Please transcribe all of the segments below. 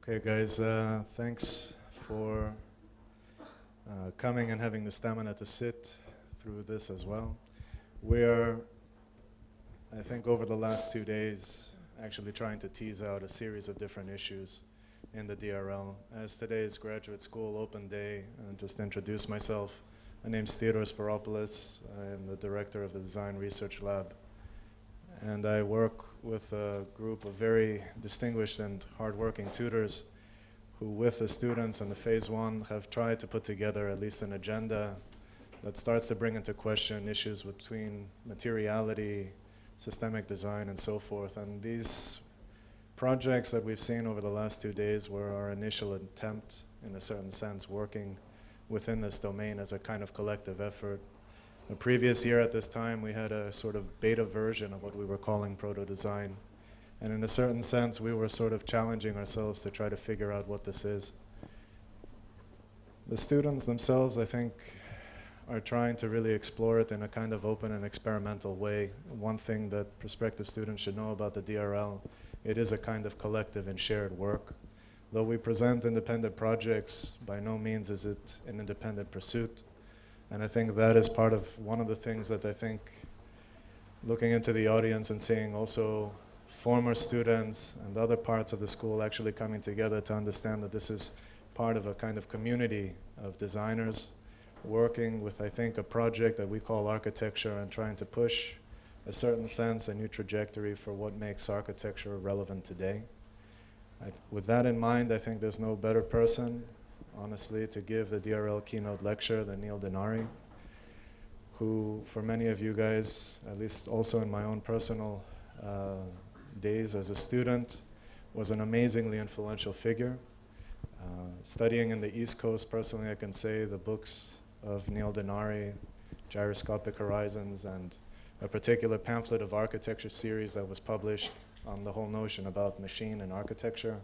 Okay, guys, thanks for coming and having the stamina to sit through this as well. We're, I think, over the last 2 days, actually trying to tease out a series of different issues in the DRL. As today is graduate school open day, and just introduce myself. My name's Theodore Sparopoulos. I am the director of the Design Research Lab. And I work with a group of very distinguished and hardworking tutors who, with the students in the Phase I, have tried to put together at least an agenda that starts to bring into question issues between materiality, systemic design, and so forth. And these projects that we've seen over the last 2 days were our initial attempt, in a certain sense, working within this domain as a kind of collective effort. The previous year at this time, we had a sort of beta version of what we were calling proto-design. And in a certain sense, we were sort of challenging ourselves to try to figure out what this is. The students themselves, I think, are trying to really explore it in a kind of open and experimental way. One thing that prospective students should know about the DRL, it is a kind of collective and shared work. Though we present independent projects, by no means is it an independent pursuit. And I think that is part of one of the things that I think, looking into the audience and seeing also former students and other parts of the school actually coming together to understand that this is part of a kind of community of designers working with, I think, a project that we call architecture and trying to push a certain sense, a new trajectory for what makes architecture relevant today. With that in mind, I think there's no better person, honestly, to give the DRL keynote lecture than Neil Denari, who, for many of you guys, at least also in my own personal days as a student, was an amazingly influential figure. Studying in the East Coast, personally, I can say the books of Neil Denari, Gyroscopic Horizons, and a particular pamphlet of architecture series that was published on the whole notion about machine and architecture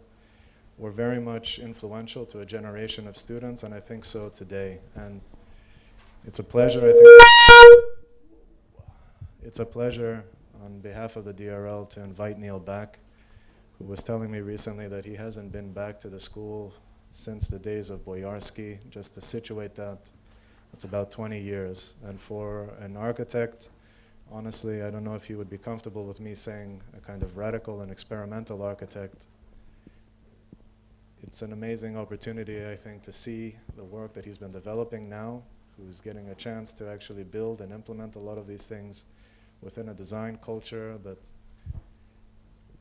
were very much influential to a generation of students, and I think so today. And it's a pleasure, I think, it's a pleasure on behalf of the DRL to invite Neil back, who was telling me recently that he hasn't been back to the school since the days of Boyarsky. Just to situate that, it's about 20 years. And for an architect, honestly, I don't know if you would be comfortable with me saying a kind of radical and experimental architect. It's an amazing opportunity, I think, to see the work that he's been developing now, who's getting a chance to actually build and implement a lot of these things within a design culture that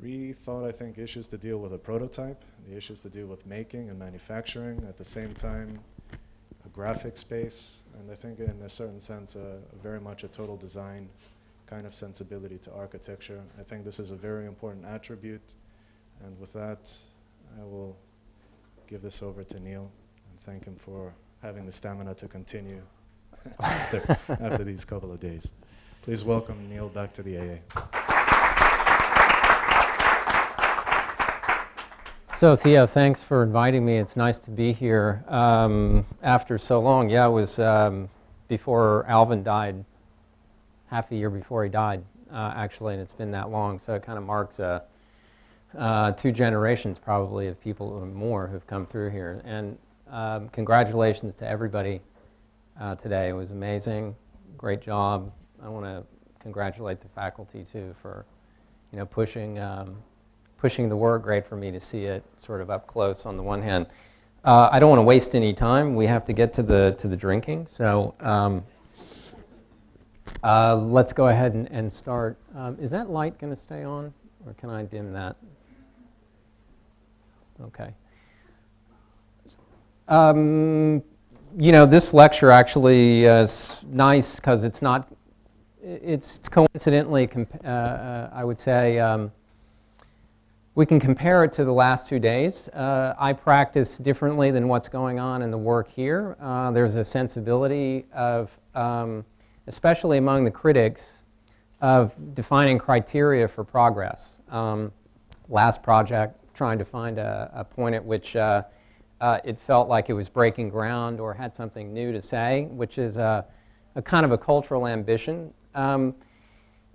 rethought, I think, issues to deal with a prototype, the issues to deal with making and manufacturing, at the same time, a graphic space, and I think in a certain sense, very much a total design kind of sensibility to architecture. I think this is a very important attribute, and with that, I will give this over to Neil and thank him for having the stamina to continue after these couple of days. Please welcome Neil back to the AA. So Theo, thanks for inviting me. It's nice to be here after so long. Yeah, it was before Alvin died, half a year before he died, actually, and it's been that long. So it kind of marks 2 generations probably of people or more who've come through here. And congratulations to everybody today. It was amazing, great job. I want to congratulate the faculty too for, pushing the work. Great for me to see it sort of up close on the one hand. I don't want to waste any time. We have to get to the drinking. So let's go ahead and start. Is that light going to stay on, or can I dim that? Okay. This lecture actually is nice because it's coincidentally, I would say, we can compare it to the last 2 days. I practice differently than what's going on in the work here. There's a sensibility of, especially among the critics, of defining criteria for progress. Last project, trying to find a point at which it felt like it was breaking ground or had something new to say, which is a kind of a cultural ambition.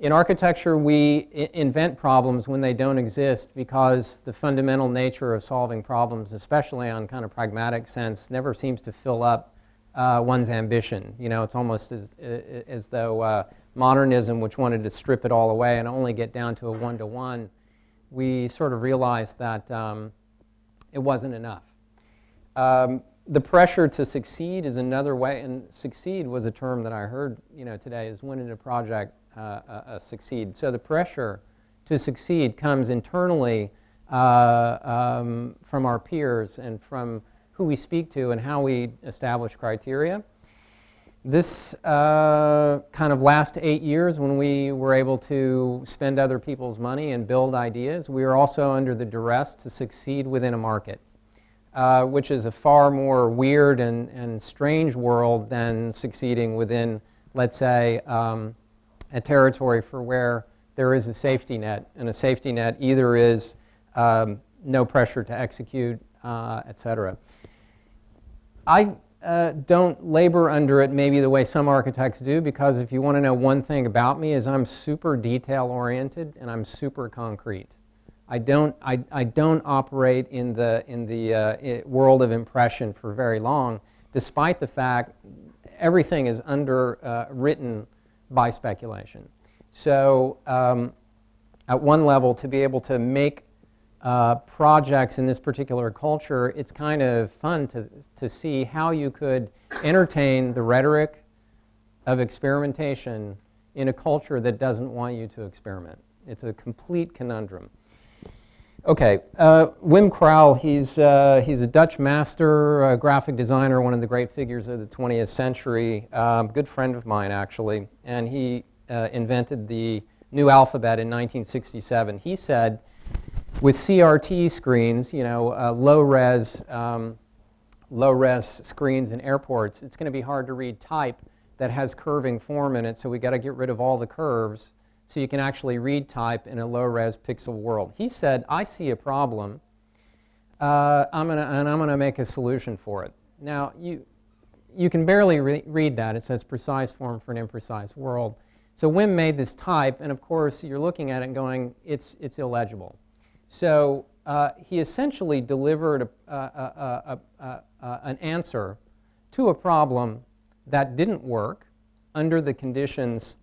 In architecture, we invent problems when they don't exist because the fundamental nature of solving problems, especially on kind of pragmatic sense, never seems to fill up one's ambition. You know, it's almost as though modernism, which wanted to strip it all away and only get down to a one-to-one, we sort of realized that it wasn't enough. The pressure to succeed is another way, and succeed was a term that I heard, you know, today, is when in a project succeed. So the pressure to succeed comes internally from our peers and from who we speak to and how we establish criteria. This kind of last 8 years, when we were able to spend other people's money and build ideas, we were also under the duress to succeed within a market, which is a far more weird and strange world than succeeding within, let's say, a territory for where there is a safety net, and a safety net either is no pressure to execute, et cetera. I don't labor under it maybe the way some architects do, because if you want to know one thing about me is I'm super detail oriented and I'm super concrete. I don't operate in the world of impression for very long, despite the fact everything is underwritten by speculation. So at one level, to be able to make projects in this particular culture, it's kind of fun to see how you could entertain the rhetoric of experimentation in a culture that doesn't want you to experiment. It's a complete conundrum. Okay, Wim Krauw, he's a Dutch master, a graphic designer, one of the great figures of the 20th century, good friend of mine actually, and he invented the new alphabet in 1967. He said, with CRT screens, you know, low-res screens in airports, it's going to be hard to read type that has curving form in it, so we got to get rid of all the curves so you can actually read type in a low-res pixel world. He said, I see a problem, and I'm going to make a solution for it. Now, you can barely read that. It says precise form for an imprecise world. So Wim made this type, and of course, you're looking at it and going, it's illegible. So he essentially delivered an answer to a problem that didn't work under the conditions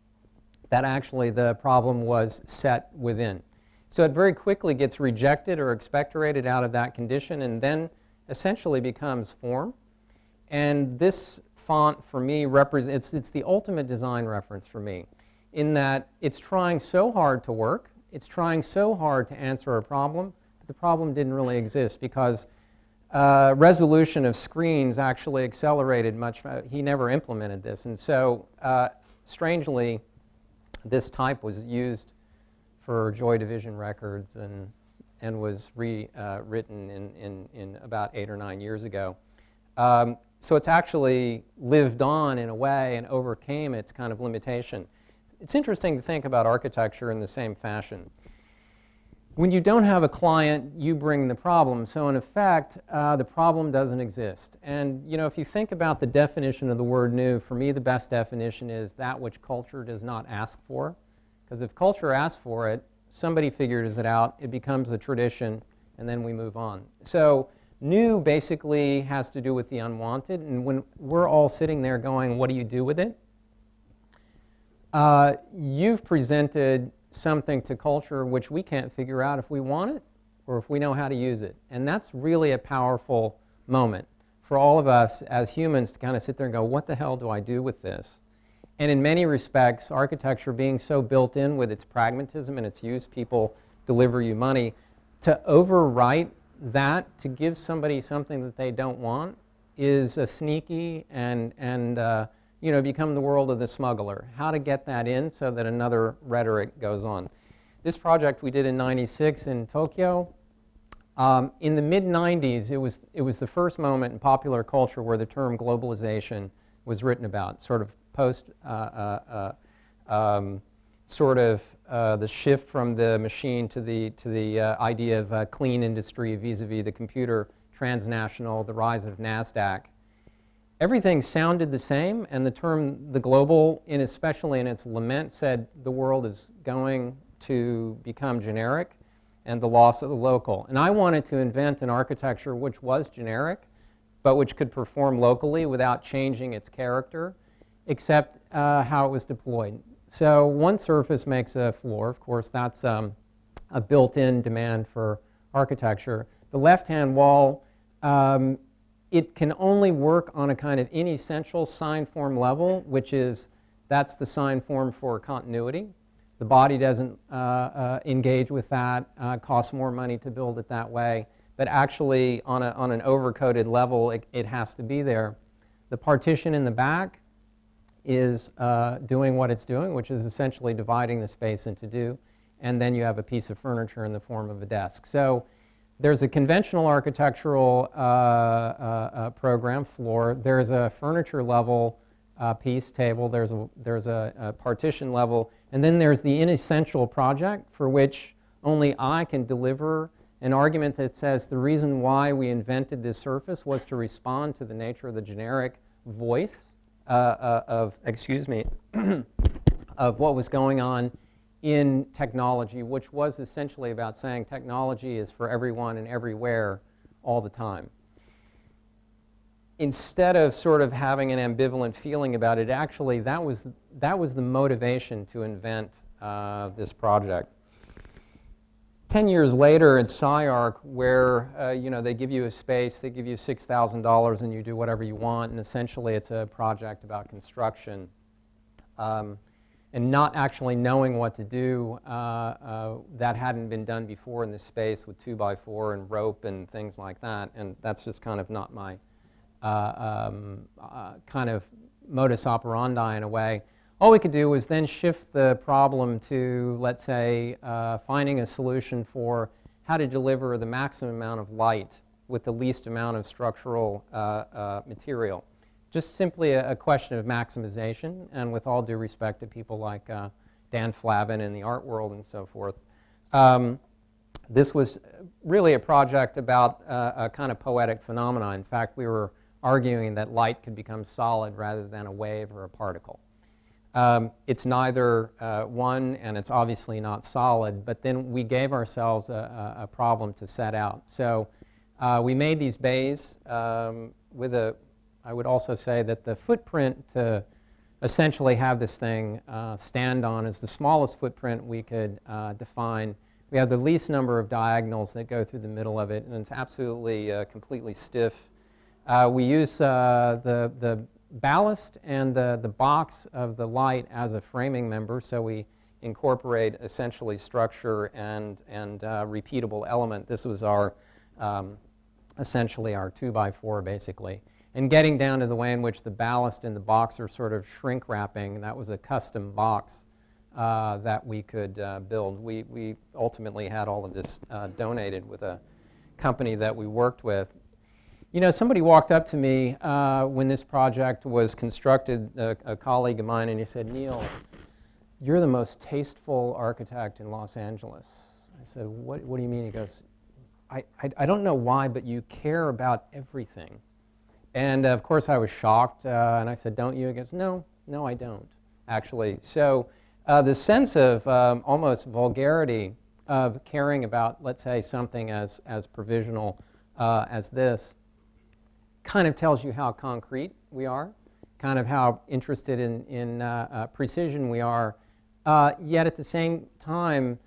that actually the problem was set within. So it very quickly gets rejected or expectorated out of that condition and then essentially becomes form. And this font for me represents, it's the ultimate design reference for me, in that it's trying so hard to work, it's trying so hard to answer a problem, but the problem didn't really exist because resolution of screens actually accelerated much. He never implemented this, and so strangely, this type was used for Joy Division records and was rewritten in about 8 or 9 years ago. So it's actually lived on in a way and overcame its kind of limitation. It's interesting to think about architecture in the same fashion. When you don't have a client, you bring the problem. So in effect, the problem doesn't exist. And you know, if you think about the definition of the word new, for me the best definition is that which culture does not ask for. Because if culture asks for it, somebody figures it out, it becomes a tradition, and then we move on. So new basically has to do with the unwanted. And when we're all sitting there going, what do you do with it? You've presented something to culture which we can't figure out if we want it or if we know how to use it. And that's really a powerful moment for all of us as humans to kind of sit there and go, what the hell do I do with this? And in many respects, architecture being so built in with its pragmatism and its use, people deliver you money, to overwrite that, to give somebody something that they don't want, is a sneaky and you know, become the world of the smuggler. How to get that in so that another rhetoric goes on. This project we did in '96 in Tokyo. In the mid-'90s, it was the first moment in popular culture where the term globalization was written about, sort of post, the shift from the machine to the idea of a clean industry vis-a-vis the computer, transnational, the rise of NASDAQ. everything sounded the same, and the term the global, especially in its lament, said the world is going to become generic and the loss of the local. And I wanted to invent an architecture which was generic, but which could perform locally without changing its character, except how it was deployed. So one surface makes a floor. Of course, that's a built-in demand for architecture. The left-hand wall, it can only work on a kind of inessential sign form level, which is, that's the sign form for continuity. The body doesn't engage with that, costs more money to build it that way, but actually on an overcoded level, it has to be there. The partition in the back is doing what it's doing, which is essentially dividing the space into two, and then you have a piece of furniture in the form of a desk. So there's a conventional architectural program, floor. There's a furniture level piece, table. There's a partition level. And then there's the inessential project for which only I can deliver an argument that says the reason why we invented this surface was to respond to the nature of the generic voice of what was going on in technology, which was essentially about saying technology is for everyone and everywhere all the time. Instead of sort of having an ambivalent feeling about it, actually that was the motivation to invent this project. 10 years later at SciArc, where they give you a space, they give you $6,000 and you do whatever you want, and essentially it's a project about construction. And not actually knowing what to do, that hadn't been done before in this space with 2x4 and rope and things like that, and that's just kind of not my kind of modus operandi in a way. All we could do was then shift the problem to, let's say, finding a solution for how to deliver the maximum amount of light with the least amount of structural material. Just simply a question of maximization, and with all due respect to people like Dan Flavin in the art world and so forth. This was really a project about a kind of poetic phenomenon. In fact, we were arguing that light could become solid rather than a wave or a particle. It's neither one, and it's obviously not solid, but then we gave ourselves a problem to set out. So we made these bays with a, I would also say that the footprint to essentially have this thing stand on is the smallest footprint we could define. We have the least number of diagonals that go through the middle of it, and it's absolutely completely stiff. We use the ballast and the box of the light as a framing member, so we incorporate essentially structure and repeatable element. This was our essentially our 2x4 basically. And getting down to the way in which the ballast and the box are sort of shrink wrapping, that was a custom box that we could build. We ultimately had all of this donated with a company that we worked with. You know, somebody walked up to me when this project was constructed, a colleague of mine, and he said, "Neil, you're the most tasteful architect in Los Angeles." I said, what do you mean? He goes, I don't know why, but you care about everything. And of course I was shocked, and I said, "Don't you?" He goes, No, I don't, actually. So the sense of almost vulgarity of caring about, let's say, something as provisional as this kind of tells you how concrete we are, kind of how interested in precision we are. Yet at the same time,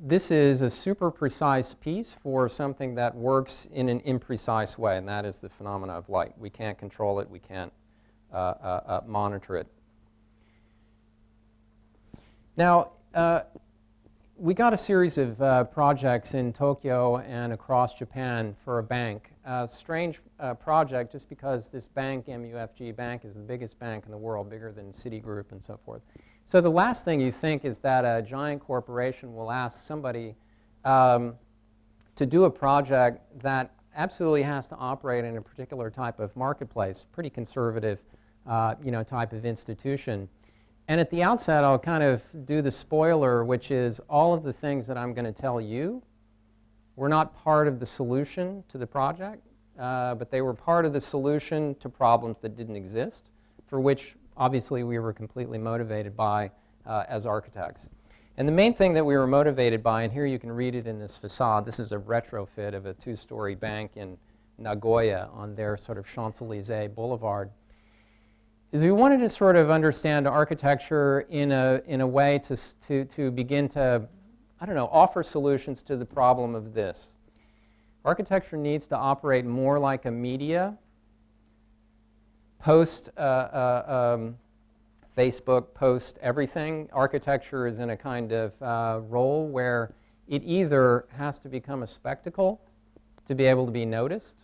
this is a super precise piece for something that works in an imprecise way, and that is the phenomena of light. We can't control it, we can't monitor it. Now, we got a series of projects in Tokyo and across Japan for a bank. Strange project just because this bank, MUFG Bank, is the biggest bank in the world, bigger than Citigroup and so forth. So the last thing you think is that a giant corporation will ask somebody to do a project that absolutely has to operate in a particular type of marketplace, pretty conservative type of institution. And at the outset, I'll kind of do the spoiler, which is all of the things that I'm going to tell you were not part of the solution to the project. but they were part of the solution to problems that didn't exist, for which obviously we were completely motivated by as architects. And the main thing that we were motivated by, and here you can read it in this facade, this is a retrofit of a two-story bank in Nagoya on their sort of Champs-Élysées Boulevard, is we wanted to sort of understand architecture in a way to begin to, I don't know, offer solutions to the problem of this. Architecture needs to operate more like a media. Post Facebook, post everything, architecture is in a kind of role where it either has to become a spectacle to be able to be noticed,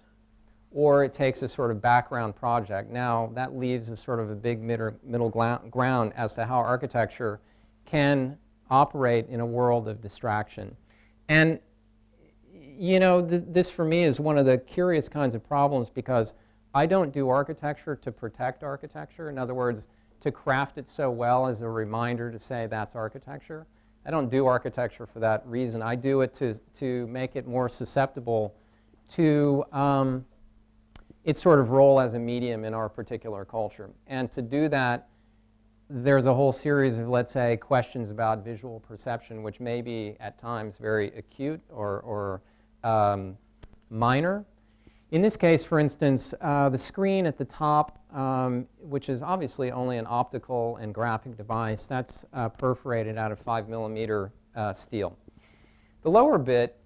or it takes a sort of background project. Now, that leaves a sort of a big middle ground as to how architecture can operate in a world of distraction. And, you know, this for me is one of the curious kinds of problems, because I don't do architecture to protect architecture. In other words, to craft it so well as a reminder to say that's architecture. I don't do architecture for that reason. I do it to make it more susceptible to its sort of role as a medium in our particular culture. And to do that, there's a whole series of, let's say, questions about visual perception, which may be at times very acute or minor. In this case, for instance, the screen at the top, which is obviously only an optical and graphic device, that's perforated out of 5mm steel. The lower bit,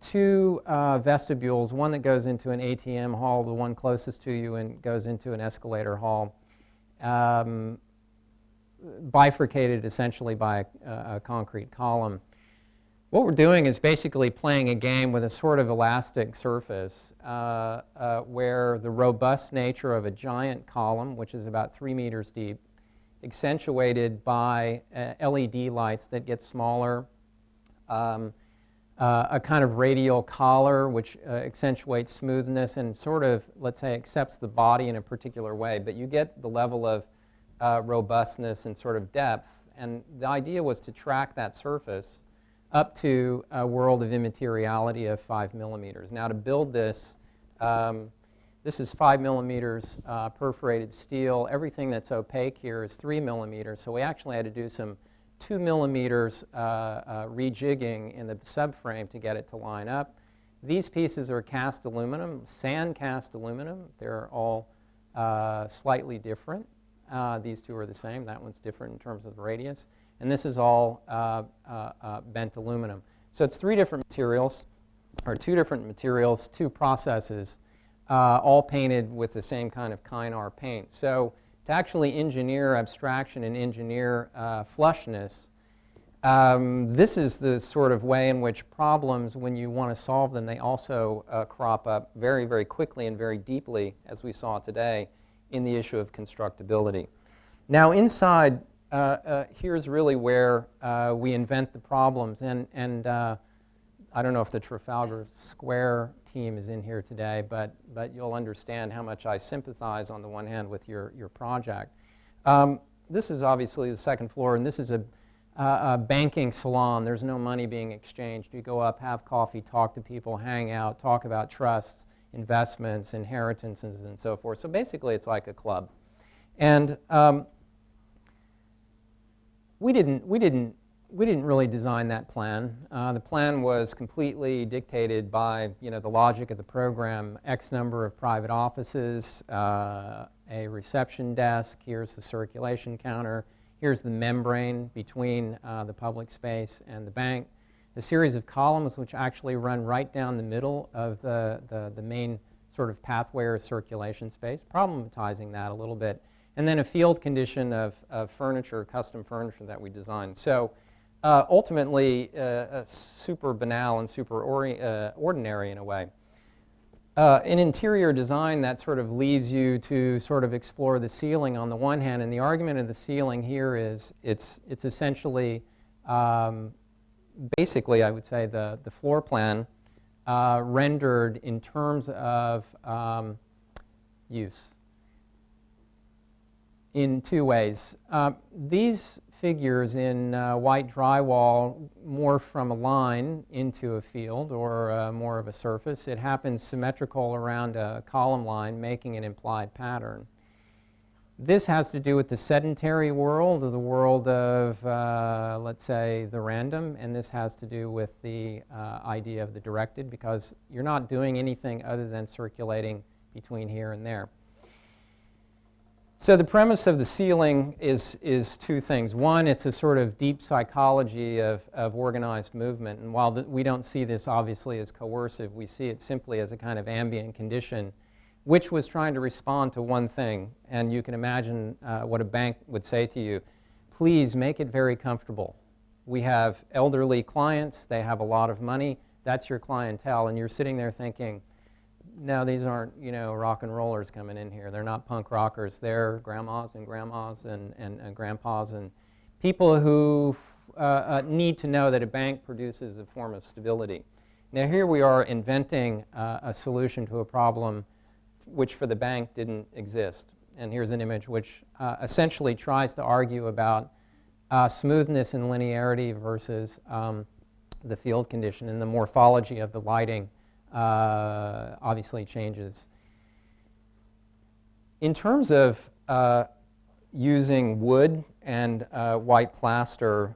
two vestibules, one that goes into an ATM hall, the one closest to you, and goes into an escalator hall, bifurcated essentially by a concrete column. What we're doing is basically playing a game with a sort of elastic surface where the robust nature of a giant column, which is about 3 meters deep, accentuated by LED lights that get smaller, a kind of radial collar which accentuates smoothness and sort of, let's say, accepts the body in a particular way. But you get the level of robustness and sort of depth. And the idea was to track that surface up to a world of immateriality of 5mm. Now, to build this, this is 5mm perforated steel. Everything that's opaque here is 3mm. So we actually had to do some 2mm rejigging in the subframe to get it to line up. These pieces are cast aluminum, sand cast aluminum. They're all slightly different. These two are the same. That one's different in terms of the radius. And this is all bent aluminum. So it's three different materials, or two different materials, two processes, all painted with the same kind of Kynar paint. So to actually engineer abstraction and engineer flushness, this is the sort of way in which problems, when you want to solve them, they also crop up very, very quickly and very deeply, as we saw today, in the issue of constructability. Now, inside, here's really where we invent the problems. And I don't know if the Trafalgar Square team is in here today, but you'll understand how much I sympathize on the one hand with your project. This is obviously the second floor, and this is a banking salon. There's no money being exchanged. You go up, have coffee, talk to people, hang out, talk about trusts, investments, inheritances, and so forth. So basically, it's like a club. And we didn't really design that plan. The plan was completely dictated by, you know, the logic of the program. X number of private offices, a reception desk. Here's the circulation counter. Here's the membrane between the public space and the bank. A series of columns which actually run right down the middle of the main sort of pathway or circulation space, problematizing that a little bit. And then a field condition of furniture, custom furniture that we designed. So ultimately, super banal and super ordinary in a way. In interior design, that sort of leaves you to sort of explore the ceiling on the one hand. And the argument of the ceiling here is it's essentially, basically, I would say, the floor plan rendered in terms of use. In two ways. These figures in white drywall morph from a line into a field or more of a surface. It happens symmetrical around a column line, making an implied pattern. This has to do with the sedentary world, or the world of, let's say, the random, and this has to do with the idea of the directed, because you're not doing anything other than circulating between here and there. So the premise of the ceiling is two things. One, it's a sort of deep psychology of organized movement, and while we don't see this obviously as coercive, we see it simply as a kind of ambient condition which was trying to respond to one thing. And you can imagine what a bank would say to you: please make it very comfortable. We have elderly clients, they have a lot of money, that's your clientele, and you're sitting there thinking, no, these aren't, rock and rollers coming in here. They're not punk rockers. They're grandmas and grandpas and people who need to know that a bank produces a form of stability. Now here we are inventing a solution to a problem which for the bank didn't exist. And here's an image which essentially tries to argue about smoothness and linearity versus the field condition, and the morphology of the lighting obviously changes. In terms of using wood and white plaster,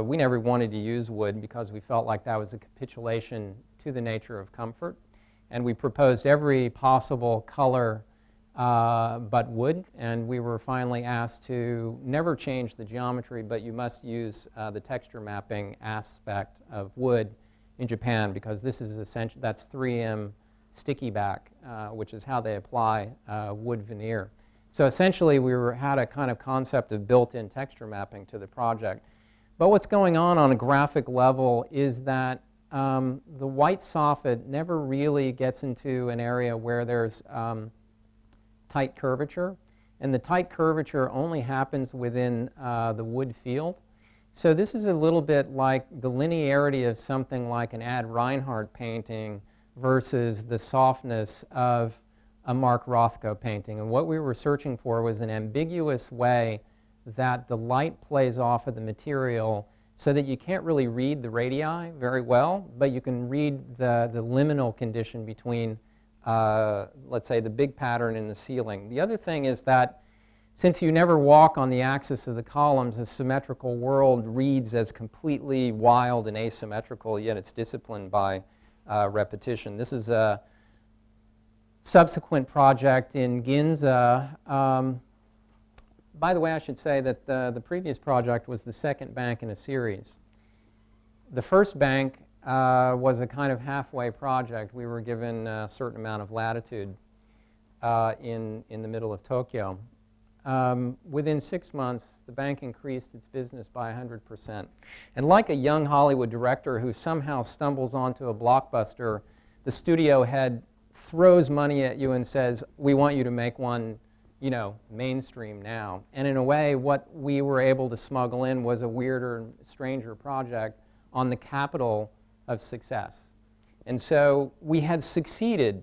we never wanted to use wood because we felt like that was a capitulation to the nature of comfort. And we proposed every possible color but wood, and we were finally asked to never change the geometry, but you must use the texture mapping aspect of wood in Japan, because this is essential. That's 3M sticky back, which is how they apply wood veneer. So essentially we had a kind of concept of built-in texture mapping to the project. But what's going on a graphic level is that the white soffit never really gets into an area where there's tight curvature, and the tight curvature only happens within the wood field. So this is a little bit like the linearity of something like an Ad Reinhardt painting versus the softness of a Mark Rothko painting. And what we were searching for was an ambiguous way that the light plays off of the material so that you can't really read the radii very well, but you can read the liminal condition between, let's say, the big pattern and the ceiling. The other thing is that since you never walk on the axis of the columns, a symmetrical world reads as completely wild and asymmetrical, yet it's disciplined by repetition. This is a subsequent project in Ginza. By the way, I should say that the previous project was the second bank in a series. The first bank was a kind of halfway project. We were given a certain amount of latitude in the middle of Tokyo. Within 6 months, the bank increased its business by 100%. And like a young Hollywood director who somehow stumbles onto a blockbuster, the studio head throws money at you and says, we want you to make one, mainstream now. And in a way, what we were able to smuggle in was a weirder and stranger project on the capital of success. And so we had succeeded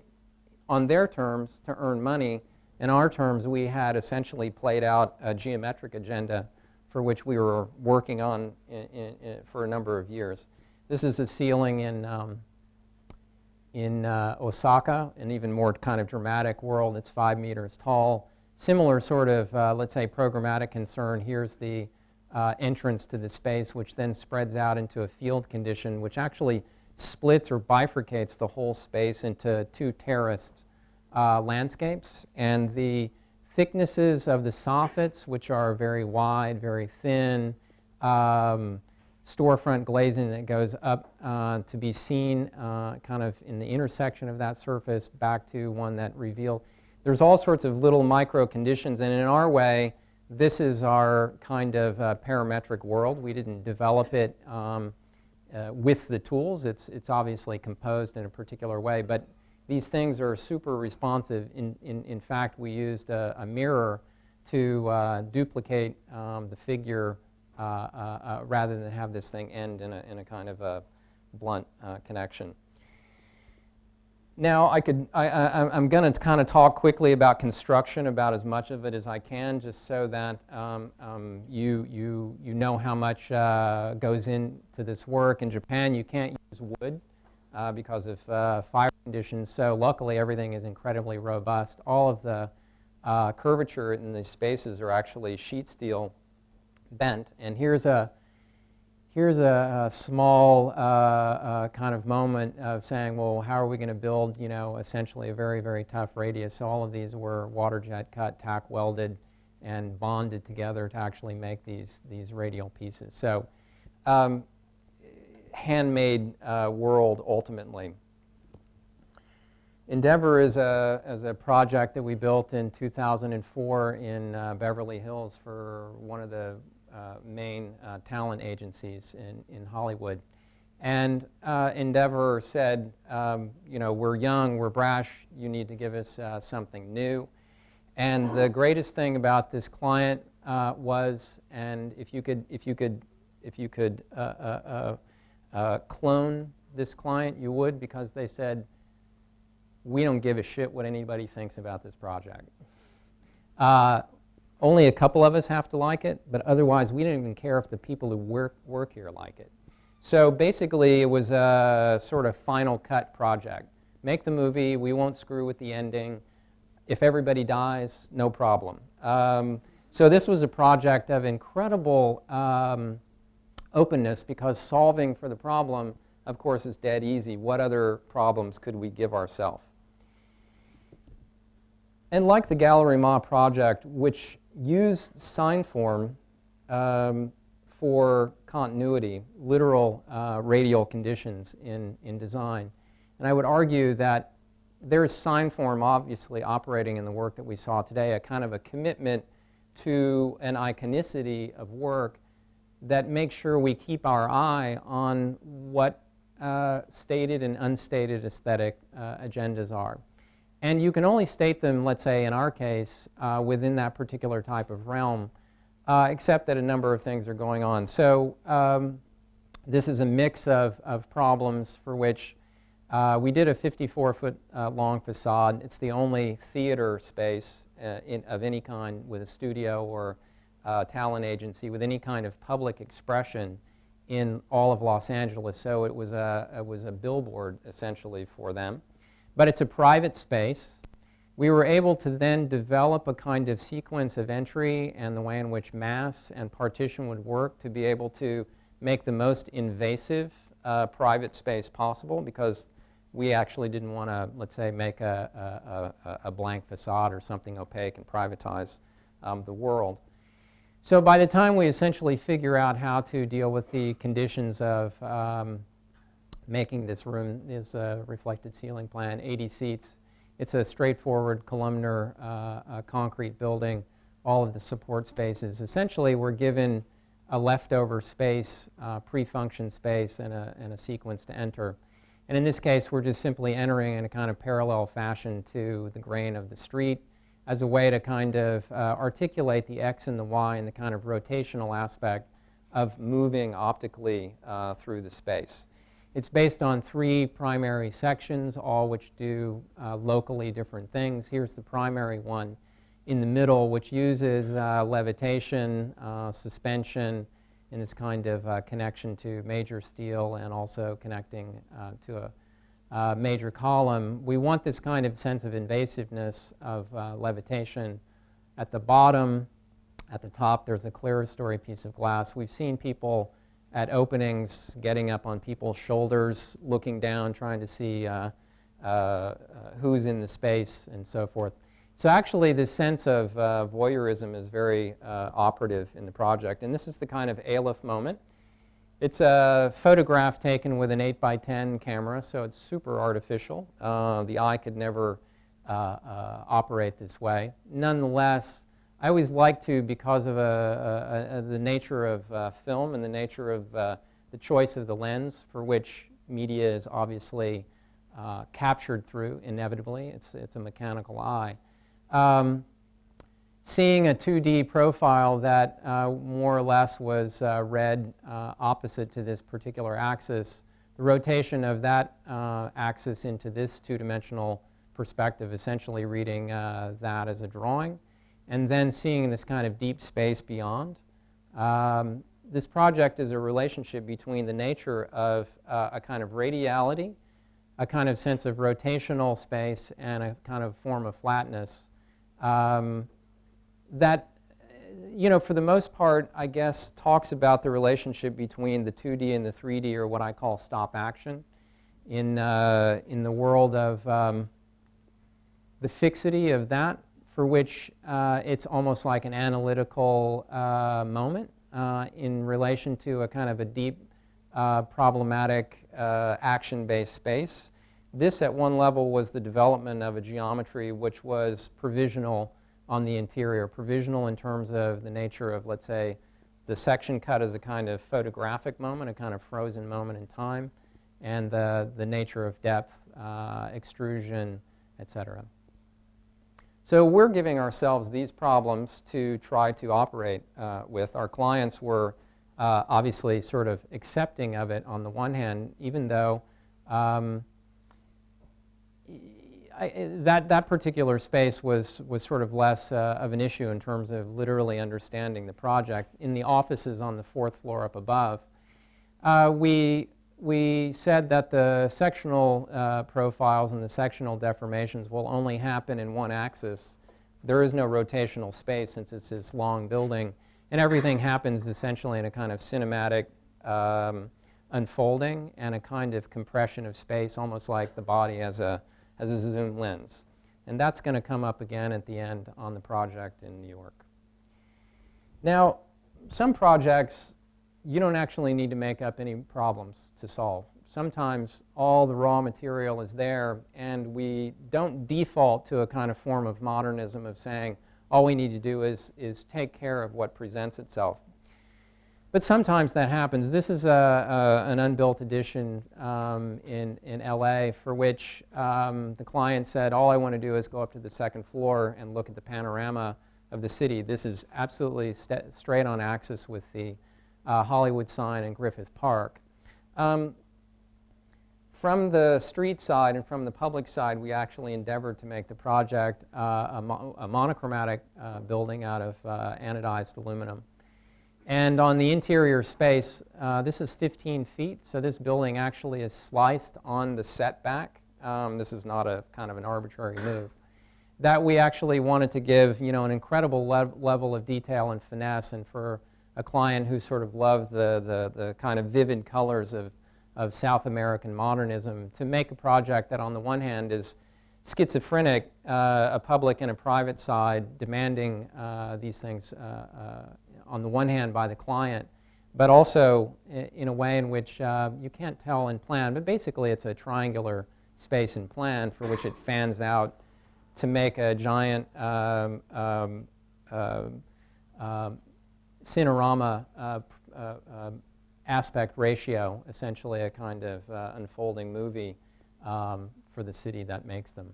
on their terms to earn money. In our terms, we had essentially played out a geometric agenda for which we were working on for a number of years. This is a ceiling in Osaka, an even more kind of dramatic world. It's 5 meters tall. Similar sort of, let's say, programmatic concern. Here's the entrance to the space, which then spreads out into a field condition, which actually splits or bifurcates the whole space into two terraced landscapes. And the thicknesses of the soffits, which are very wide, very thin, storefront glazing that goes up to be seen kind of in the intersection of that surface back to one that revealed. There's all sorts of little micro conditions, and in our way, this is our kind of parametric world. We didn't develop it with the tools. It's obviously composed in a particular way, but these things are super responsive. In fact, we used a mirror to duplicate the figure rather than have this thing end in a kind of a blunt connection. Now, I'm going to kind of talk quickly about construction, about as much of it as I can, just so that you know how much goes into this work. In Japan, you can't use wood because of fire conditions, so luckily everything is incredibly robust. All of the curvature in these spaces are actually sheet steel bent, and here's a small kind of moment of saying, well, how are we going to build, you know, essentially a very, very tough radius? So all of these were water jet cut, tack welded, and bonded together to actually make these radial pieces. So handmade world ultimately. Endeavour is a project that we built in 2004 in Beverly Hills for one of the main talent agencies in Hollywood. And Endeavour said, you know, we're young, we're brash, you need to give us something new. And the greatest thing about this client was, and if you could clone this client, you would, because they said, we don't give a shit what anybody thinks about this project. Only a couple of us have to like it, but otherwise we don't even care if the people who work here like it. So basically it was a sort of final cut project. Make the movie, we won't screw with the ending. If everybody dies, no problem. So this was a project of incredible openness, because solving for the problem, of course, is dead easy. What other problems could we give ourselves? And like the Gallery Ma project, which used sign form for continuity, literal radial conditions in design. And I would argue that there's sign form obviously operating in the work that we saw today, a kind of a commitment to an iconicity of work that makes sure we keep our eye on what stated and unstated aesthetic agendas are. And you can only state them, let's say in our case, within that particular type of realm, except that a number of things are going on. So this is a mix of problems for which we did a 54-foot long facade. It's the only theater space of any kind with a studio or talent agency with any kind of public expression in all of Los Angeles. So it was a billboard essentially for them. But it's a private space. We were able to then develop a kind of sequence of entry and the way in which mass and partition would work to be able to make the most invasive private space possible, because we actually didn't want to, let's say, make a blank facade or something opaque and privatize the world. So by the time we essentially figure out how to deal with the conditions of making this room, is a reflected ceiling plan, 80 seats. It's a straightforward columnar concrete building. All of the support spaces essentially were given a leftover space, pre-function space, and a sequence to enter. And in this case, we're just simply entering in a kind of parallel fashion to the grain of the street as a way to kind of articulate the X and the Y and the kind of rotational aspect of moving optically through the space. It's based on 3 primary sections, all which do locally different things. Here's the primary one in the middle, which uses levitation, suspension, in this kind of connection to major steel and also connecting to a major column. We want this kind of sense of invasiveness of levitation. At the bottom, at the top, there's a clerestory piece of glass. We've seen people at openings getting up on people's shoulders, looking down, trying to see who's in the space and so forth. So actually this sense of voyeurism is very operative in the project. And this is the kind of Aleph moment. It's a photograph taken with an 8x10 camera, so it's super artificial. The eye could never operate this way. Nonetheless, I always like to, because of the nature of film and the nature of the choice of the lens for which media is obviously captured through, inevitably. It's a mechanical eye. Seeing a 2D profile that more or less was read opposite to this particular axis the rotation of that axis into this two-dimensional perspective, essentially reading that as a drawing, and then seeing this kind of deep space beyond. This project is a relationship between the nature of a kind of radiality, a kind of sense of rotational space, and a kind of form of flatness that, you know, for the most part, I guess, talks about the relationship between the 2D and the 3D, or what I call stop action, in the world of the fixity of that, for which it's almost like an analytical moment in relation to a kind of a deep, problematic, action-based space. This, at one level, was the development of a geometry which was provisional on the interior, provisional in terms of the nature of, let's say, the section cut as a kind of photographic moment, a kind of frozen moment in time, and the nature of depth, extrusion, etc. So we're giving ourselves these problems to try to operate with. Our clients were obviously sort of accepting of it on the one hand, even though that particular space was sort of less of an issue in terms of literally understanding the project. In the offices on the 4th floor up above, we said that the sectional profiles and the sectional deformations will only happen in one axis. There is no rotational space since it's this long building, and everything happens essentially in a kind of cinematic unfolding and a kind of compression of space, almost like the body as a zoom lens. And that's going to come up again at the end on the project in New York. Now, some projects, you don't actually need to make up any problems to solve. Sometimes all the raw material is there, and we don't default to a kind of form of modernism of saying all we need to do is take care of what presents itself. But sometimes that happens. This is an unbuilt addition in LA for which the client said, all I want to do is go up to the 2nd floor and look at the panorama of the city. This is absolutely straight on axis with the Hollywood sign and Griffith Park. From the street side and from the public side, we actually endeavored to make the project a monochromatic building out of anodized aluminum. And on the interior space, this is 15 feet, so this building actually is sliced on the setback. This is not a kind of an arbitrary move. That we actually wanted to give, you know, an incredible level of detail and finesse, and for a client who sort of loved the kind of vivid colors of South American modernism, to make a project that on the one hand is schizophrenic, a public and a private side, demanding these things on the one hand by the client, but also in a way in which you can't tell in plan, but basically it's a triangular space in plan for which it fans out to make a giant cinerama aspect ratio, essentially a kind of unfolding movie for the city that makes them.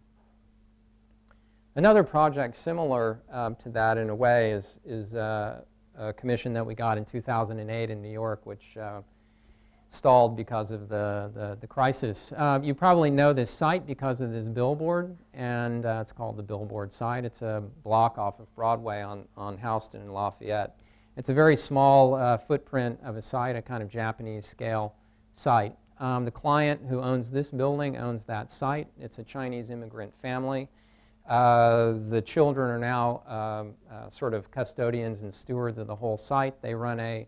Another project similar to that in a way is a commission that we got in 2008 in New York, which stalled because of the crisis. You probably know this site because of this billboard, and it's called the Billboard site. It's a block off of Broadway on Houston and Lafayette. It's a very small footprint of a site, a kind of Japanese scale site. The client who owns this building owns that site. It's a Chinese immigrant family. The children are now sort of custodians and stewards of the whole site. They run a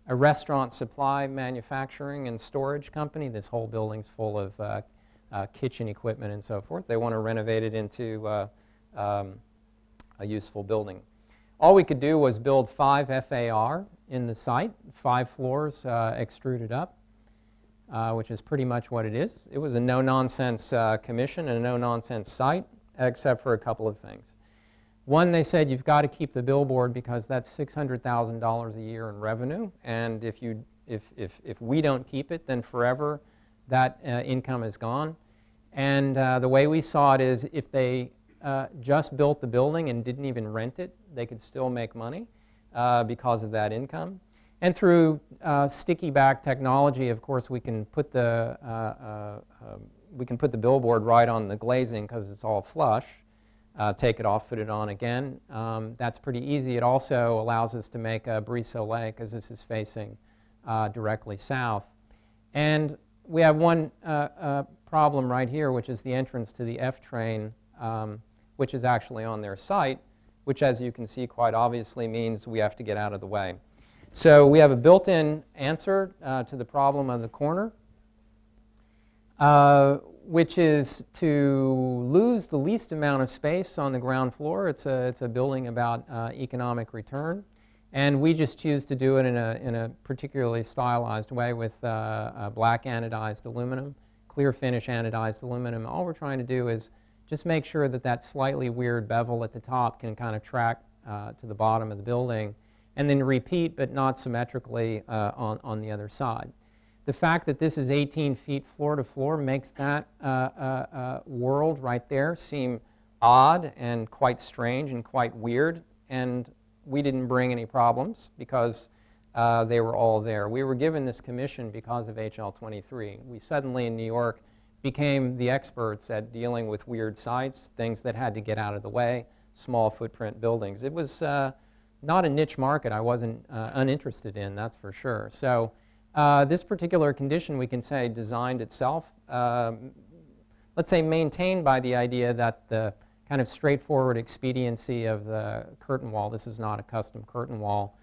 restaurant supply, manufacturing, and storage company. This whole building's full of kitchen equipment and so forth. They want to renovate it into a useful building. All we could do was build 5 FAR in the site, 5 floors extruded up, which is pretty much what it is. It was a no-nonsense commission and a no-nonsense site, except for a couple of things. One, they said you've got to keep the billboard because that's $600,000 a year in revenue, and if we don't keep it, then forever that income is gone. And the way we saw it is if they just built the building and didn't even rent it, they could still make money because of that income. And through sticky back technology, of course, we can put the billboard right on the glazing because it's all flush. Take it off, put it on again. That's pretty easy. It also allows us to make a brise soleil because this is facing directly south. And we have one problem right here, which is the entrance to the F train, which is actually on their site, which, as you can see, quite obviously means we have to get out of the way. So we have a built-in answer to the problem of the corner, which is to lose the least amount of space on the ground floor. It's a building about economic return. And we just choose to do it in a particularly stylized way with black anodized aluminum, clear finish anodized aluminum. All we're trying to do is just make sure that that slightly weird bevel at the top can kind of track to the bottom of the building, and then repeat, but not symmetrically, on the other side. The fact that this is 18 feet floor to floor makes that world right there seem odd and quite strange and quite weird, and we didn't bring any problems because they were all there. We were given this commission because of HL23. We suddenly in New York became the experts at dealing with weird sites, things that had to get out of the way, small footprint buildings. It was not a niche market I wasn't uninterested in, that's for sure. So this particular condition, we can say, designed itself, let's say maintained by the idea that the kind of straightforward expediency of the curtain wall, this is not a custom curtain wall,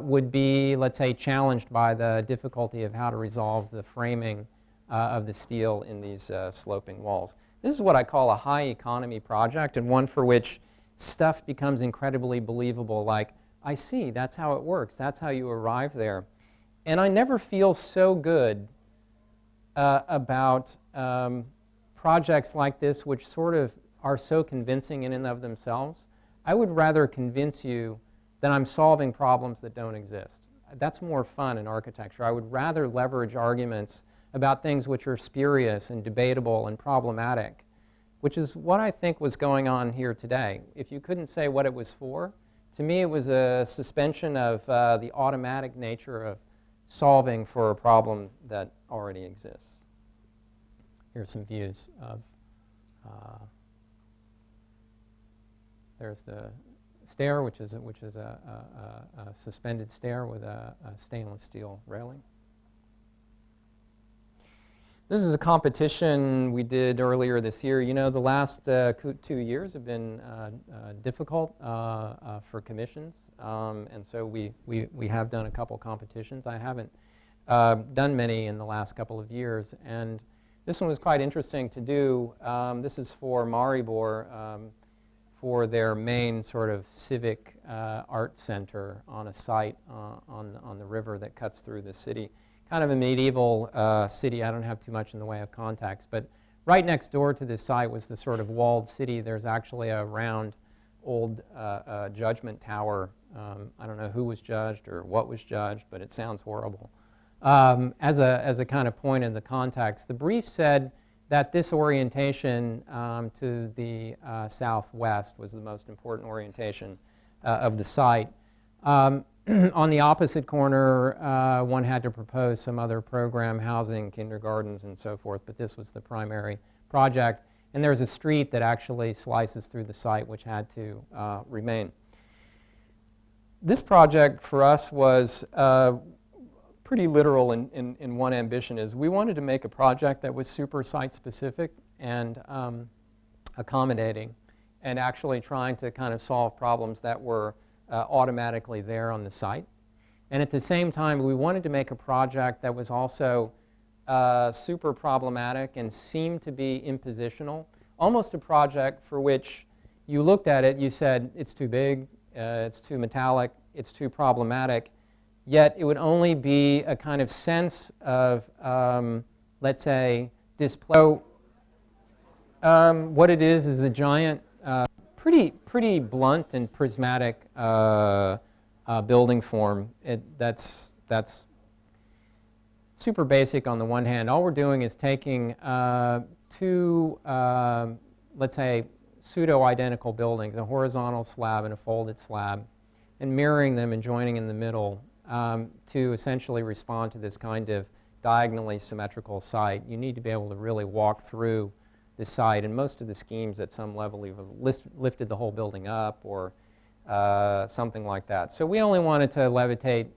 would be, let's say, challenged by the difficulty of how to resolve the framing of the steel in these sloping walls. This is what I call a high economy project, and one for which stuff becomes incredibly believable, like, I see, that's how it works, that's how you arrive there. And I never feel so good about projects like this, which sort of are so convincing in and of themselves. I would rather convince you that I'm solving problems that don't exist. That's more fun in architecture. I would rather leverage arguments about things which are spurious and debatable and problematic, which is what I think was going on here today. If you couldn't say what it was for, to me it was a suspension of the automatic nature of solving for a problem that already exists. Here's some views of, there's the stair, which is a suspended stair with a stainless steel railing. This is a competition we did earlier this year. You know, the last 2 years have been difficult for commissions, and so we have done a couple competitions. I haven't done many in the last couple of years, and this one was quite interesting to do. This is for Maribor, for their main sort of civic art center on a site on the river that cuts through the city. Kind of a medieval city. I don't have too much in the way of context, but right next door to this site was the sort of walled city. There's actually a round old judgment tower. I don't know who was judged or what was judged, but it sounds horrible. As a kind of point in the context, the brief said that this orientation to the southwest was the most important orientation of the site. On the opposite corner, one had to propose some other program, housing, kindergartens, and so forth, but this was the primary project. And there's a street that actually slices through the site, which had to remain. This project for us was pretty literal in one ambition, is we wanted to make a project that was super site-specific and accommodating, and actually trying to kind of solve problems that were automatically there on the site. And at the same time, we wanted to make a project that was also super problematic and seemed to be impositional, almost a project for which you looked at it, you said, it's too big, it's too metallic, it's too problematic, yet it would only be a kind of sense of, let's say, display. What it is a giant, pretty blunt and prismatic building form. That's super basic on the one hand. All we're doing is taking two, let's say, pseudo-identical buildings, a horizontal slab and a folded slab, and mirroring them and joining in the middle to essentially respond to this kind of diagonally symmetrical site. You need to be able to really walk through the site, and most of the schemes at some level either lifted the whole building up or something like that. So we only wanted to levitate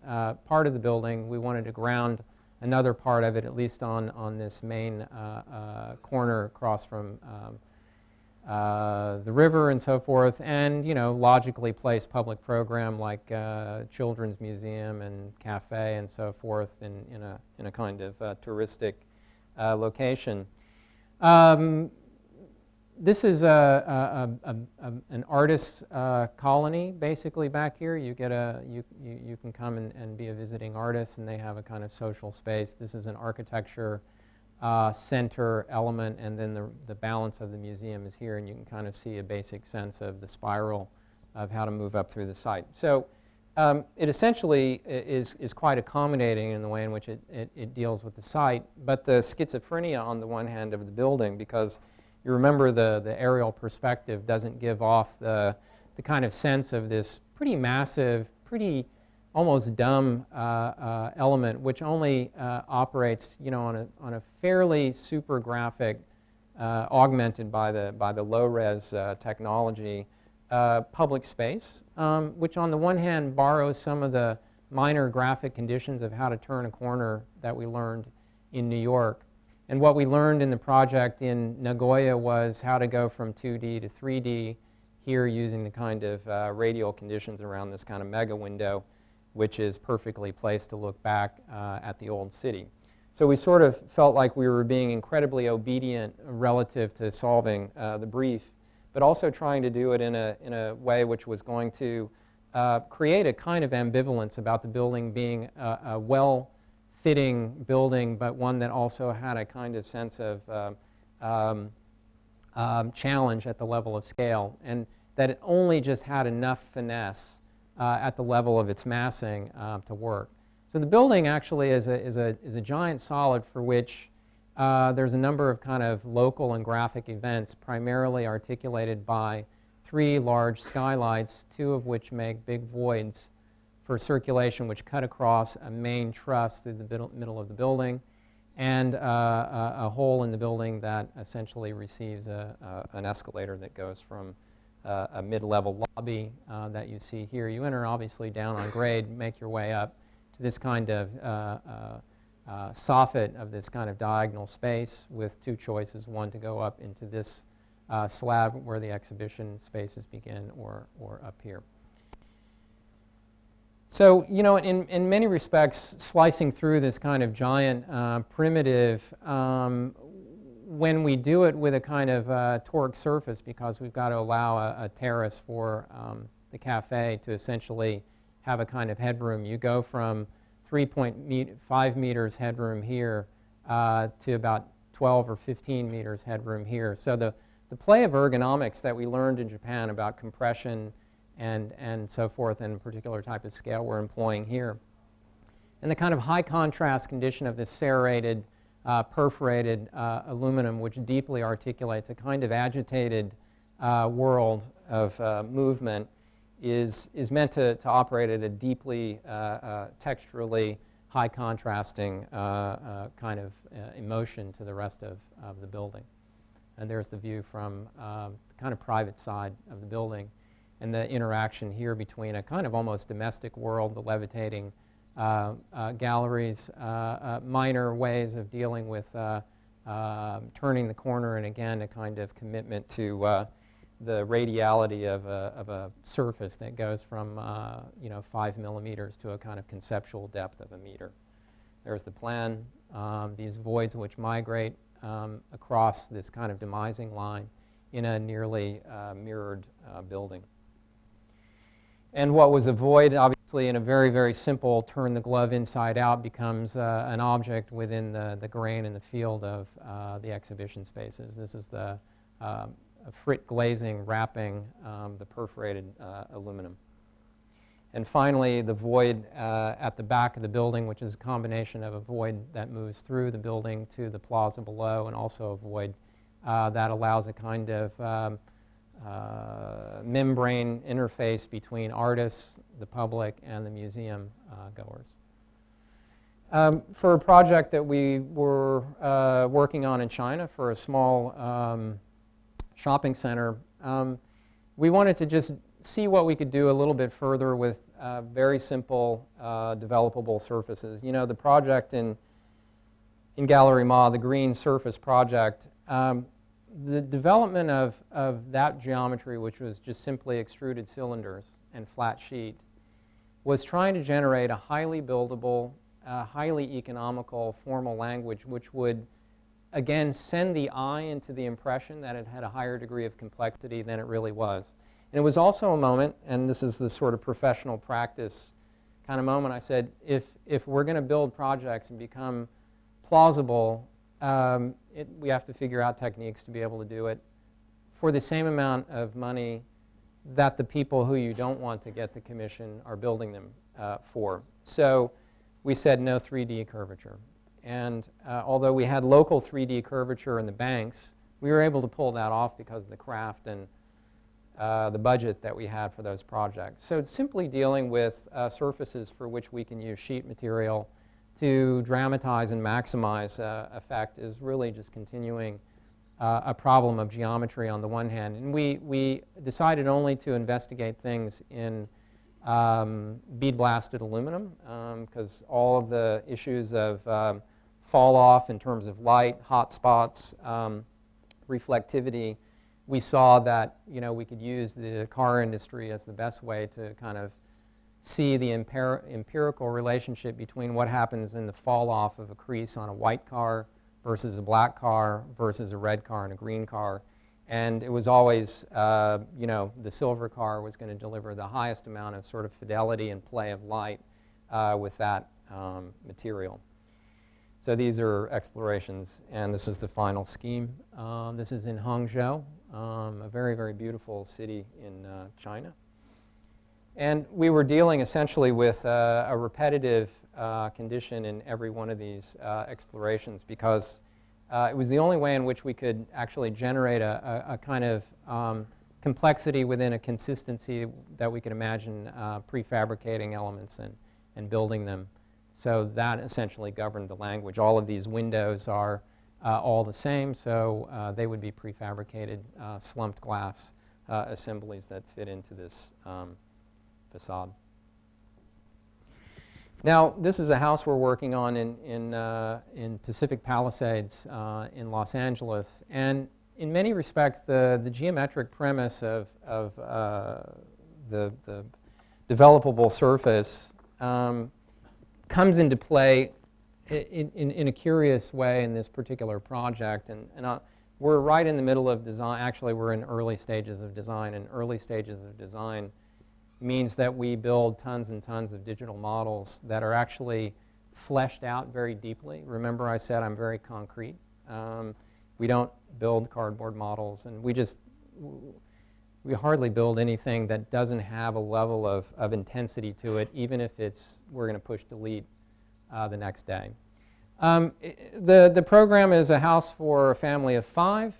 part of the building. We wanted to ground another part of it, at least on this main corner across from the river and so forth, and logically place public program like children's museum and cafe and so forth in a kind of touristic location. This is an artist's colony basically back here. You can come and be a visiting artist, and they have a kind of social space. This is an architecture center element, and then the balance of the museum is here, and you can kind of see a basic sense of the spiral of how to move up through the site. So it essentially is quite accommodating in the way in which it deals with the site, but the schizophrenia on the one hand of the building, because you remember the aerial perspective doesn't give off the kind of sense of this pretty massive, pretty almost dumb element, which only operates, on a fairly super graphic, augmented by the low-res technology, public space, which on the one hand borrows some of the minor graphic conditions of how to turn a corner that we learned in New York. And what we learned in the project in Nagoya was how to go from 2D to 3D here using the kind of radial conditions around this kind of mega window, which is perfectly placed to look back at the old city. So we sort of felt like we were being incredibly obedient relative to solving the brief, but also trying to do it in a way which was going to create a kind of ambivalence about the building being a well-fitting building, but one that also had a kind of sense of challenge at the level of scale, and that it only just had enough finesse at the level of its massing to work. So the building actually is a giant solid for which there's a number of kind of local and graphic events, primarily articulated by 3 large skylights, 2 of which make big voids for circulation, which cut across a main truss through the middle of the building, and a hole in the building that essentially receives an escalator that goes from a mid-level lobby that you see here. You enter obviously down on grade, make your way up to this kind of soffit of this kind of diagonal space with 2 choices, one to go up into this slab where the exhibition spaces begin, or up here. So, in many respects, slicing through this kind of giant primitive, when we do it with a kind of torque surface, because we've got to allow a terrace for the cafe to essentially have a kind of headroom, you go from 3.5 meters headroom here to about 12 or 15 meters headroom here. So the play of ergonomics that we learned in Japan about compression and so forth, and a particular type of scale we're employing here. And the kind of high contrast condition of this serrated, perforated aluminum, which deeply articulates a kind of agitated world of movement, is meant to operate at a deeply texturally high contrasting kind of emotion to the rest of the building. And there's the view from the kind of private side of the building, and the interaction here between a kind of almost domestic world, the levitating galleries, minor ways of dealing with turning the corner, and again a kind of commitment to the radiality of a surface that goes from 5 millimeters to a kind of conceptual depth of 1 meter. There's the plan, these voids which migrate across this kind of demising line in a nearly mirrored building. And what was a void, obviously, in a very, very simple turn the glove inside out, becomes an object within the grain and the field of the exhibition spaces. This is the frit glazing wrapping the perforated aluminum. And finally, the void at the back of the building, which is a combination of a void that moves through the building to the plaza below, and also a void that allows a kind of membrane interface between artists, the public, and the museum goers. For a project that we were working on in China for a small shopping center, we wanted to just see what we could do a little bit further with very simple developable surfaces. You know, the project in Gallery Ma, the green surface project, the development of that geometry, which was just simply extruded cylinders and flat sheet, was trying to generate a highly buildable, highly economical formal language which would, again, send the eye into the impression that it had a higher degree of complexity than it really was. And it was also a moment, and this is the sort of professional practice kind of moment, I said, if we're going to build projects and become plausible, we have to figure out techniques to be able to do it for the same amount of money that the people who you don't want to get the commission are building them for. So we said no 3D curvature. And although we had local 3D curvature in the banks, we were able to pull that off because of the craft and the budget that we had for those projects. So simply dealing with surfaces for which we can use sheet material to dramatize and maximize effect is really just continuing a problem of geometry on the one hand. And we decided only to investigate things in bead blasted aluminum because all of the issues of fall off in terms of light, hot spots, reflectivity, we saw that, you know, we could use the car industry as the best way to kind of see the empirical relationship between what happens in the fall off of a crease on a white car versus a black car versus a red car and a green car. And it was always, you know, the silver car was going to deliver the highest amount of sort of fidelity and play of light with that material. So these are explorations, and this is the final scheme. This is in Hangzhou, a very, very beautiful city in China. And we were dealing essentially with a repetitive condition in every one of these explorations because it was the only way in which we could actually generate a kind of complexity within a consistency that we could imagine prefabricating elements and building them. So that essentially governed the language. All of these windows are all the same, so they would be prefabricated slumped glass assemblies that fit into this facade. Now, this is a house we're working on in Pacific Palisades in Los Angeles, and in many respects, the geometric premise of the developable surface comes into play in a curious way in this particular project. And we're right in the middle of design. Actually, we're in early stages of design, and early stages of design means that we build tons and tons of digital models that are actually fleshed out very deeply. Remember I said I'm very concrete. We don't build cardboard models, and we hardly build anything that doesn't have a level of intensity to it, even if we're going to push delete the next day. The program is a house for a family of 5.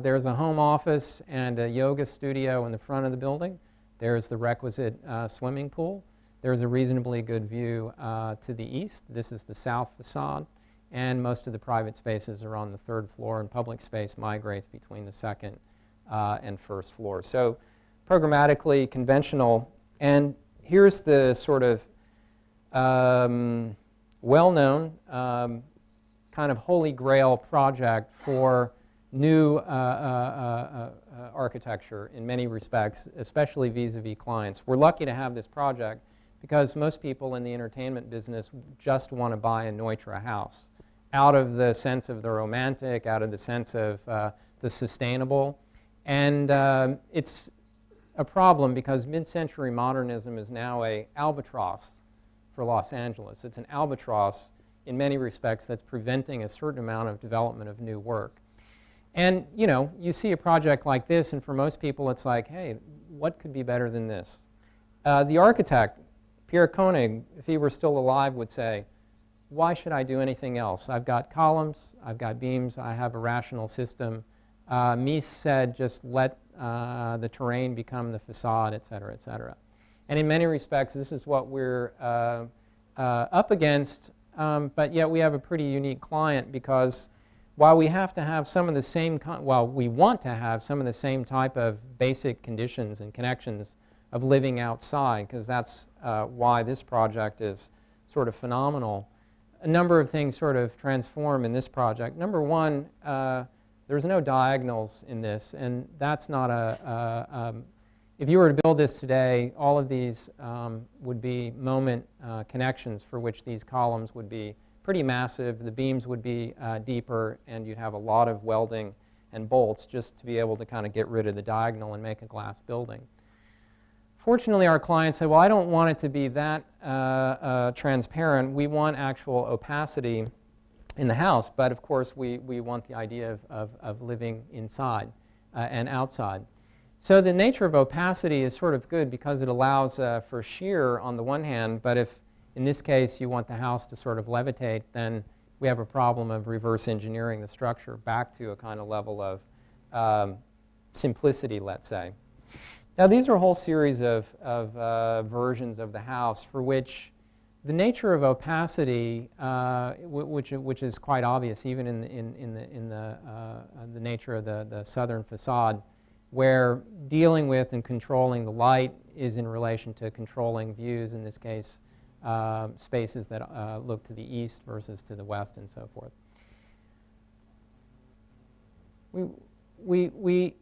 There's a home office and a yoga studio in the front of the building. There's the requisite swimming pool. There's a reasonably good view to the east. This is the south facade, and most of the private spaces are on the 3rd floor, and public space migrates between the 2nd and 1st floor. So programmatically conventional. And here's the sort of well-known kind of holy grail project for new architecture in many respects, especially vis-a-vis clients. We're lucky to have this project because most people in the entertainment business just want to buy a Neutra house out of the sense of the romantic, out of the sense of the sustainable. And it's a problem because mid-century modernism is now an albatross for Los Angeles. It's an albatross in many respects that's preventing a certain amount of development of new work. And you know, you see a project like this, and for most people it's like, hey, what could be better than this? The architect, Pierre Koenig, if he were still alive, would say, why should I do anything else? I've got columns, I've got beams, I have a rational system. Mies said, just let the terrain become the facade, et cetera, et cetera. And in many respects, this is what we're up against, but yet we have a pretty unique client, because while we have to have some of the same, we want to have some of the same type of basic conditions and connections of living outside, because that's why this project is sort of phenomenal. A number of things sort of transform in this project. Number one, there's no diagonals in this, and that's not if you were to build this today, all of these would be moment connections for which these columns would be pretty massive. The beams would be deeper, and you'd have a lot of welding and bolts just to be able to kind of get rid of the diagonal and make a glass building. Fortunately, our client said, well, I don't want it to be that transparent. We want actual opacity in the house, but of course we want the idea of living inside and outside. So the nature of opacity is sort of good because it allows for shear on the one hand, but if in this case you want the house to sort of levitate, then we have a problem of reverse engineering the structure back to a kind of level of simplicity, let's say. Now these are a whole series of versions of the house for which the nature of opacity, which is quite obvious even in the nature of the southern facade, where dealing with and controlling the light is in relation to controlling views, in this case spaces that look to the east versus to the west and so forth. We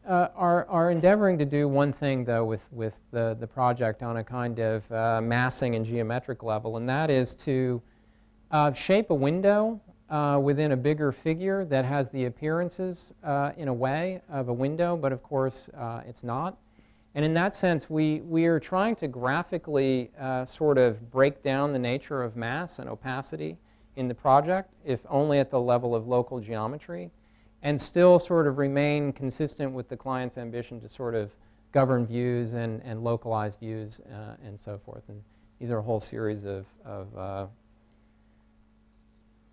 are endeavoring to do one thing, though, with the project on a kind of massing and geometric level, and that is to shape a window within a bigger figure that has the appearances, in a way, of a window, but of course it's not. And in that sense, we are trying to graphically sort of break down the nature of mass and opacity in the project, if only at the level of local geometry, and still sort of remain consistent with the client's ambition to sort of govern views and localize views and so forth. And these are a whole series of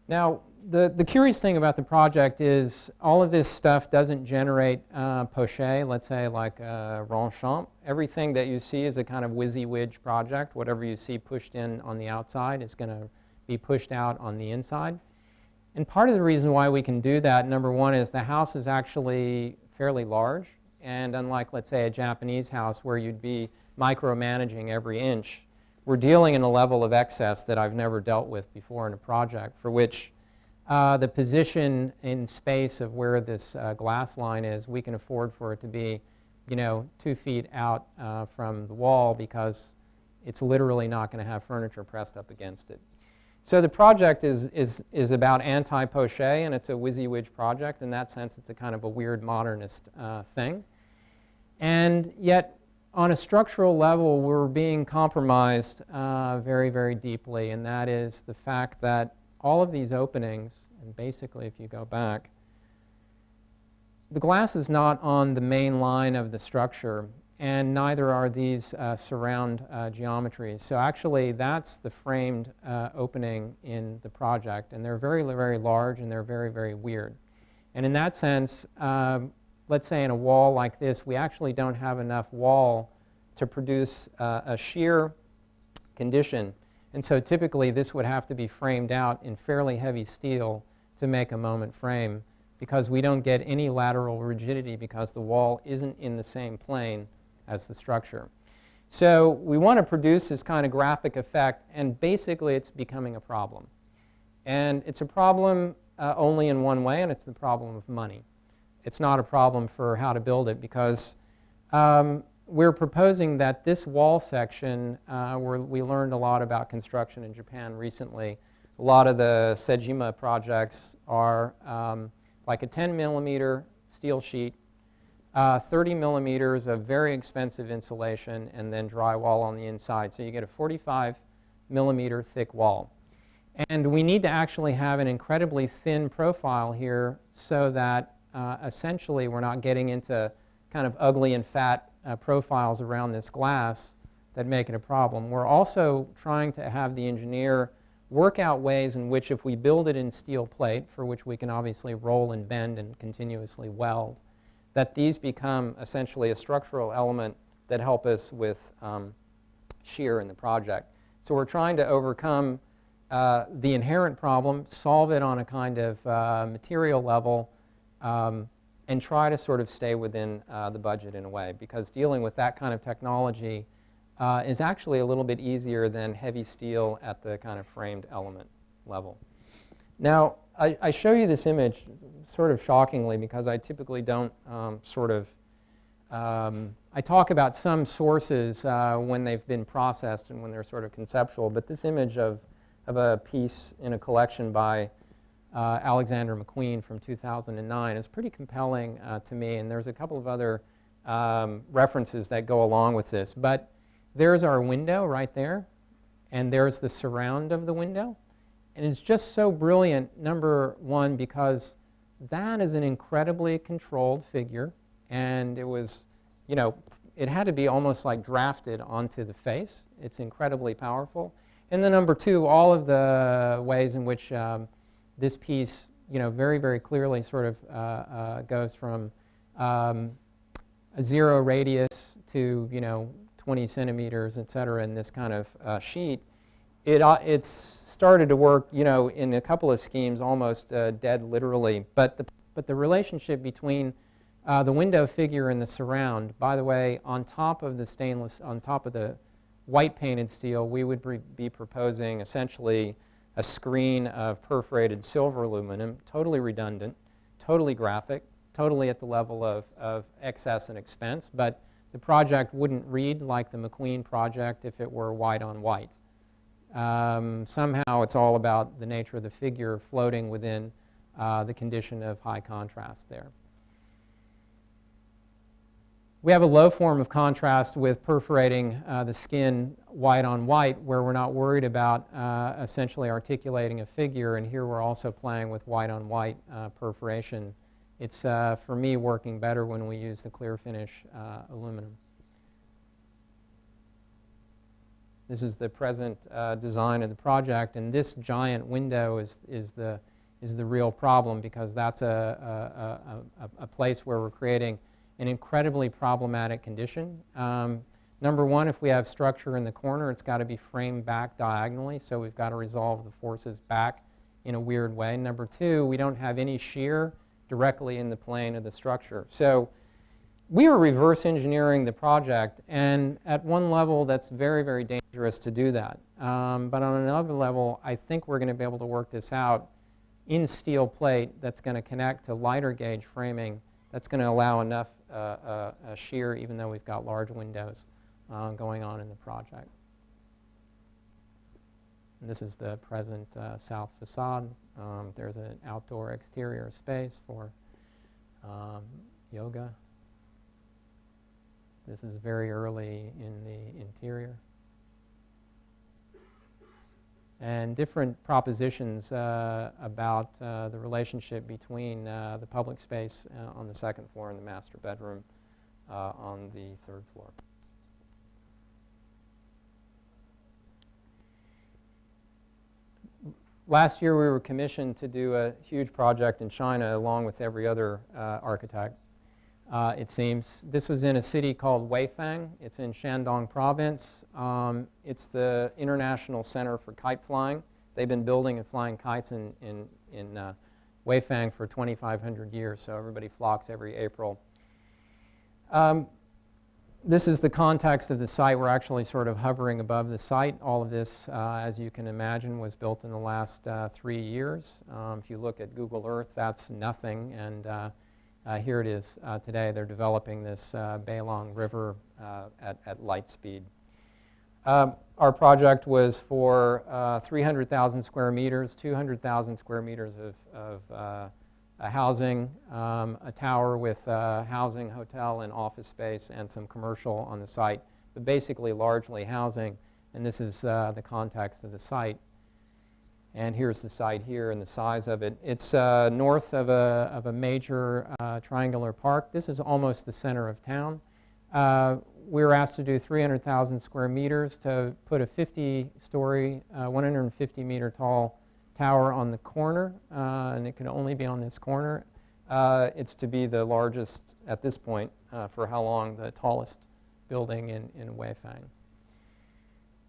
Now, the curious thing about the project is all of this stuff doesn't generate poché, let's say like Ronchamp. Everything that you see is a kind of WYSIWYG project. Whatever you see pushed in on the outside is going to be pushed out on the inside. And part of the reason why we can do that, number one, is the house is actually fairly large. And unlike, let's say, a Japanese house where you'd be micromanaging every inch, we're dealing in a level of excess that I've never dealt with before in a project, for which the position in space of where this glass line is, we can afford for it to be, 2 feet out from the wall, because it's literally not going to have furniture pressed up against it. So the project is about anti-poché, and it's a WYSIWYG project. In that sense, it's a kind of a weird modernist thing. And yet, on a structural level, we're being compromised very, very deeply, and that is the fact that all of these openings, and basically if you go back, the glass is not on the main line of the structure, and neither are these surround geometries. So actually that's the framed opening in the project, and they're very, very large, and they're very, very weird. And in that sense, let's say in a wall like this, we actually don't have enough wall to produce a shear condition. And so typically this would have to be framed out in fairly heavy steel to make a moment frame, because we don't get any lateral rigidity because the wall isn't in the same plane as the structure. So we want to produce this kind of graphic effect, and basically it's becoming a problem. And it's a problem only in one way, and it's the problem of money. It's not a problem for how to build it, because we're proposing that this wall section, where we learned a lot about construction in Japan recently, a lot of the Sejima projects are like a 10 millimeter steel sheet, 30 millimeters of very expensive insulation, and then drywall on the inside. So you get a 45 millimeter thick wall. And we need to actually have an incredibly thin profile here so that essentially we're not getting into kind of ugly and fat profiles around this glass that make it a problem. We're also trying to have the engineer work out ways in which, if we build it in steel plate, for which we can obviously roll and bend and continuously weld, that these become essentially a structural element that help us with shear in the project. So we're trying to overcome the inherent problem, solve it on a kind of material level, and try to sort of stay within the budget in a way, because dealing with that kind of technology is actually a little bit easier than heavy steel at the kind of framed element level. Now, I show you this image sort of shockingly because I typically don't I talk about some sources when they've been processed and when they're sort of conceptual, but this image of a piece in a collection by Alexander McQueen from 2009 is pretty compelling to me, and there's a couple of other references that go along with this. But there's our window right there, and there's the surround of the window. And it's just so brilliant, number one, because that is an incredibly controlled figure, and it was, you know, it had to be almost like drafted onto the face. It's incredibly powerful. And then number two, all of the ways in which this piece, you know, very, very clearly sort of goes from a zero radius to, you know, 20 centimeters, et cetera, in this kind of sheet. It's started to work, you know, in a couple of schemes almost dead literally. But the relationship between the window figure and the surround, by the way, on top of the stainless, on top of the white painted steel, we would be proposing essentially a screen of perforated silver aluminum, totally redundant, totally graphic, totally at the level of excess and expense, but the project wouldn't read like the McQueen project if it were white on white. Somehow it's all about the nature of the figure floating within the condition of high contrast there. We have a low form of contrast with perforating the skin white on white, where we're not worried about essentially articulating a figure, and here we're also playing with white on white perforation. It's, for me, working better when we use the clear finish aluminum. This is the present design of the project, and this giant window is the real problem, because that's a place where we're creating an incredibly problematic condition. Number one, if we have structure in the corner, it's got to be framed back diagonally, so we've got to resolve the forces back in a weird way. Number two, we don't have any shear directly in the plane of the structure. So we are reverse engineering the project, and at one level that's very, very dangerous to do that. But on another level, I think we're going to be able to work this out in steel plate that's going to connect to lighter gauge framing that's going to allow enough shear, even though we've got large windows going on in the project. And this is the present south facade. There's an outdoor exterior space for yoga. This is very early in the interior. And different propositions about the relationship between the public space on the second floor and the master bedroom on the third floor. Last year we were commissioned to do a huge project in China along with every other architect. It seems. This was in a city called Weifeng. It's in Shandong province. It's the International Center for Kite Flying. They've been building and flying kites in Weifeng for 2,500 years, so everybody flocks every April. This is the context of the site. We're actually sort of hovering above the site. All of this, as you can imagine, was built in the last 3 years. If you look at Google Earth, that's nothing, and here it is today. They're developing this Beilong River at light speed. Our project was for 300,000 square meters, 200,000 square meters of housing, a tower with housing, hotel, and office space, and some commercial on the site, but basically largely housing. And this is the context of the site. And here's the site here and the size of it. It's north of a major triangular park. This is almost the center of town. We were asked to do 300,000 square meters to put a 50-story, 150-meter tall tower on the corner, and it could only be on this corner. It's to be the largest, at this point, for how long, the tallest building in Weifeng.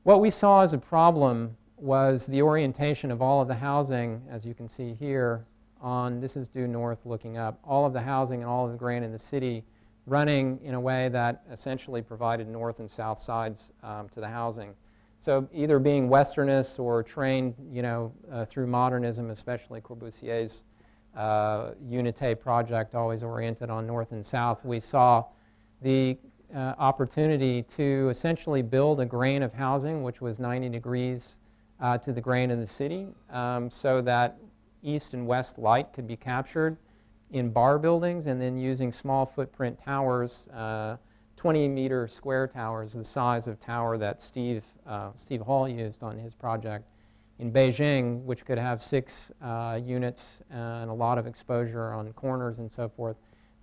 What we saw as a problem was the orientation of all of the housing, as you can see here, this is due north looking up, all of the housing and all of the grain in the city running in a way that essentially provided north and south sides to the housing. So either being Westernist or trained, through modernism, especially Corbusier's Unité project, always oriented on north and south, we saw the opportunity to essentially build a grain of housing which was 90 degrees to the grain of the city, so that east and west light could be captured in bar buildings, and then using small footprint towers, 20-meter square towers, the size of tower that Steve Hall used on his project in Beijing, which could have 6 units and a lot of exposure on corners and so forth,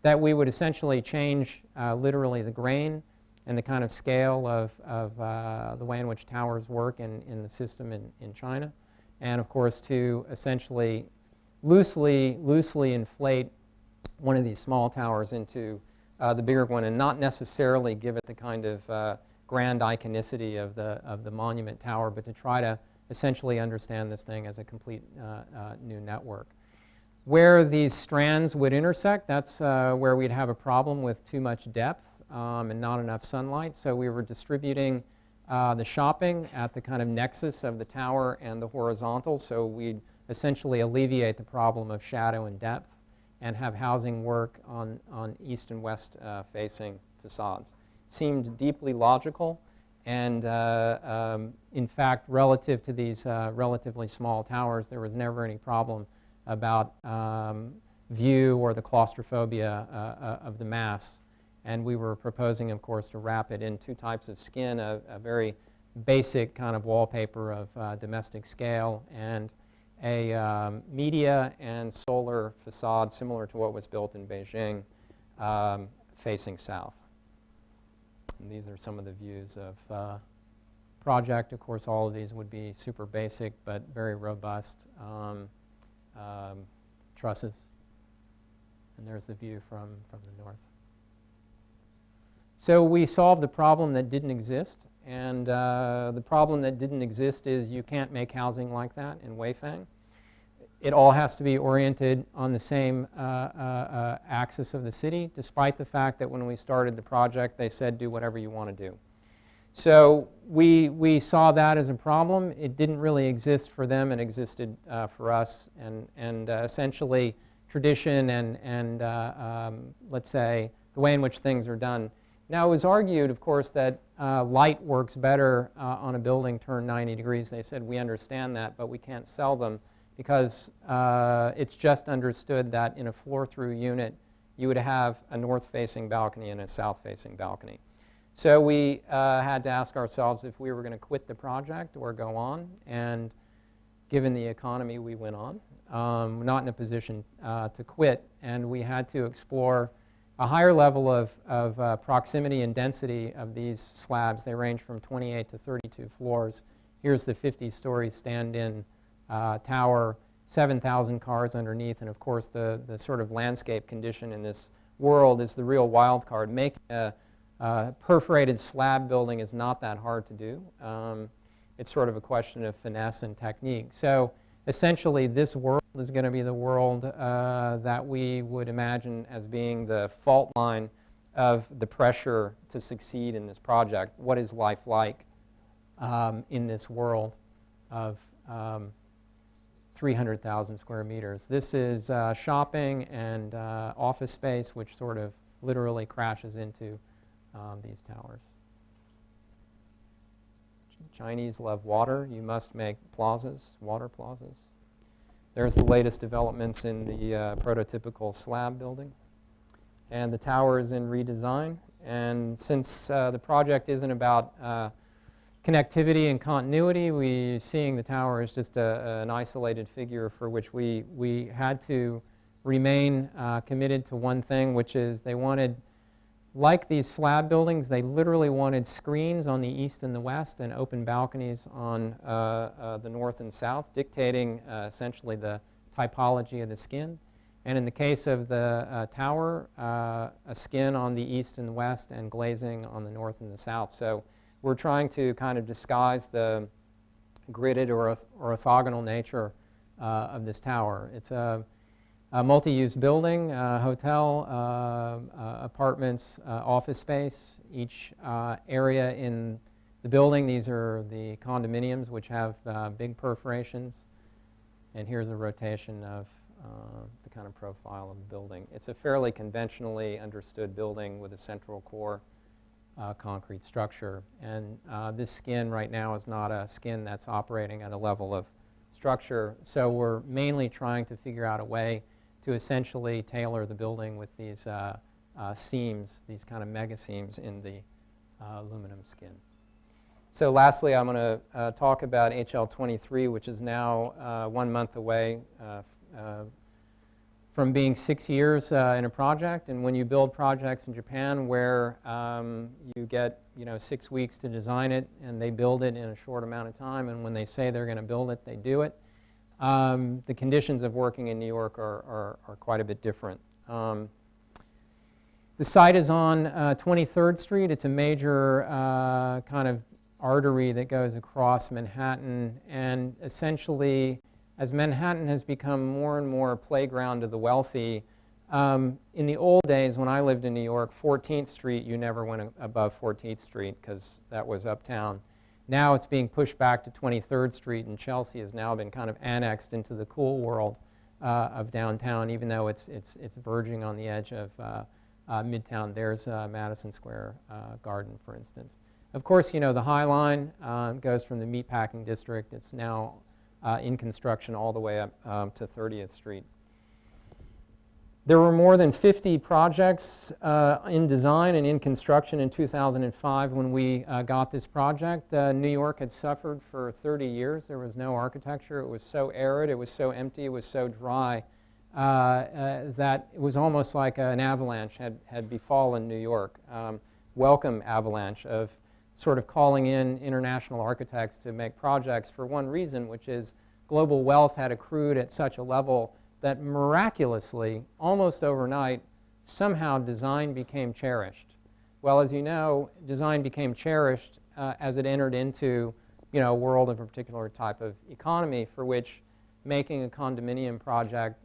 that we would essentially change literally the grain and the kind of scale of the way in which towers work in the system in China. And of course, to essentially loosely inflate one of these small towers into the bigger one, and not necessarily give it the kind of grand iconicity of the monument tower, but to try to essentially understand this thing as a complete new network. Where these strands would intersect, that's where we'd have a problem with too much depth and not enough sunlight. So we were distributing the shopping at the kind of nexus of the tower and the horizontal, so we'd essentially alleviate the problem of shadow and depth and have housing work on east and west facing facades. Seemed deeply logical, and in fact, relative to these relatively small towers, there was never any problem about view or the claustrophobia of the mass. And we were proposing, of course, to wrap it in 2 types of skin, a very basic kind of wallpaper of domestic scale, and a media and solar facade similar to what was built in Beijing, facing south. And these are some of the views of project. Of course, all of these would be super basic but very robust trusses. And there's the view from the north. So we solved a problem that didn't exist, and the problem that didn't exist is you can't make housing like that in Weifeng. It all has to be oriented on the same axis of the city, despite the fact that when we started the project, they said, do whatever you want to do. So we saw that as a problem. It didn't really exist for them. It existed for us. And essentially, tradition and let's say, the way in which things are done. Now, it was argued, of course, that light works better on a building turned 90 degrees. They said, we understand that, but we can't sell them because it's just understood that in a floor-through unit, you would have a north-facing balcony and a south-facing balcony. So we had to ask ourselves if we were going to quit the project or go on. And given the economy, we went on. Not in a position to quit. And we had to explore a higher level of proximity and density of these slabs. They range from 28 to 32 floors. Here's the 50-story stand-in tower, 7,000 cars underneath. And of course, the sort of landscape condition in this world is the real wild card. Making a perforated slab building is not that hard to do. It's sort of a question of finesse and technique. So essentially, this world is going to be the world that we would imagine as being the fault line of the pressure to succeed in this project. What is life like in this world of 300,000 square meters? This is shopping and office space, which sort of literally crashes into these towers. Chinese love water. You must make plazas, water plazas. There's the latest developments in the prototypical slab building. And the tower is in redesign. And since the project isn't about connectivity and continuity, we're seeing the tower as just an isolated figure for which we had to remain committed to one thing, which is they wanted, like these slab buildings, they literally wanted screens on the east and the west and open balconies on the north and south, dictating essentially the typology of the skin. And in the case of the tower, a skin on the east and west and glazing on the north and the south. So we're trying to kind of disguise the gridded or orthogonal nature of this tower. It's a multi-use building, hotel, apartments, office space. Each area in the building, these are the condominiums which have big perforations. And here's a rotation of the kind of profile of the building. It's a fairly conventionally understood building with a central core concrete structure. And this skin right now is not a skin that's operating at a level of structure. So we're mainly trying to figure out a way to essentially tailor the building with these seams, these kind of mega seams in the aluminum skin. So lastly, I'm going to talk about HL23, which is now 1 month away from being 6 years in a project. And when you build projects in Japan where you get 6 weeks to design it and they build it in a short amount of time, and when they say they're going to build it, they do it, the conditions of working in New York are quite a bit different. The site is on 23rd Street. It's a major kind of artery that goes across Manhattan, and essentially, as Manhattan has become more and more a playground of the wealthy, in the old days when I lived in New York, 14th Street, you never went above 14th Street because that was uptown. Now it's being pushed back to 23rd Street, and Chelsea has now been kind of annexed into the cool world of downtown, even though it's verging on the edge of Midtown. There's Madison Square Garden, for instance. Of course, the High Line goes from the Meatpacking District. It's now in construction all the way up to 30th Street. There were more than 50 projects in design and in construction in 2005 when we got this project. New York had suffered for 30 years. There was no architecture. It was so arid, it was so empty, it was so dry that it was almost like an avalanche had befallen New York. Welcome avalanche of sort of calling in international architects to make projects for one reason, which is global wealth had accrued at such a level that miraculously, almost overnight, somehow design became cherished. Well, as you know, design became cherished as it entered into a world of a particular type of economy for which making a condominium project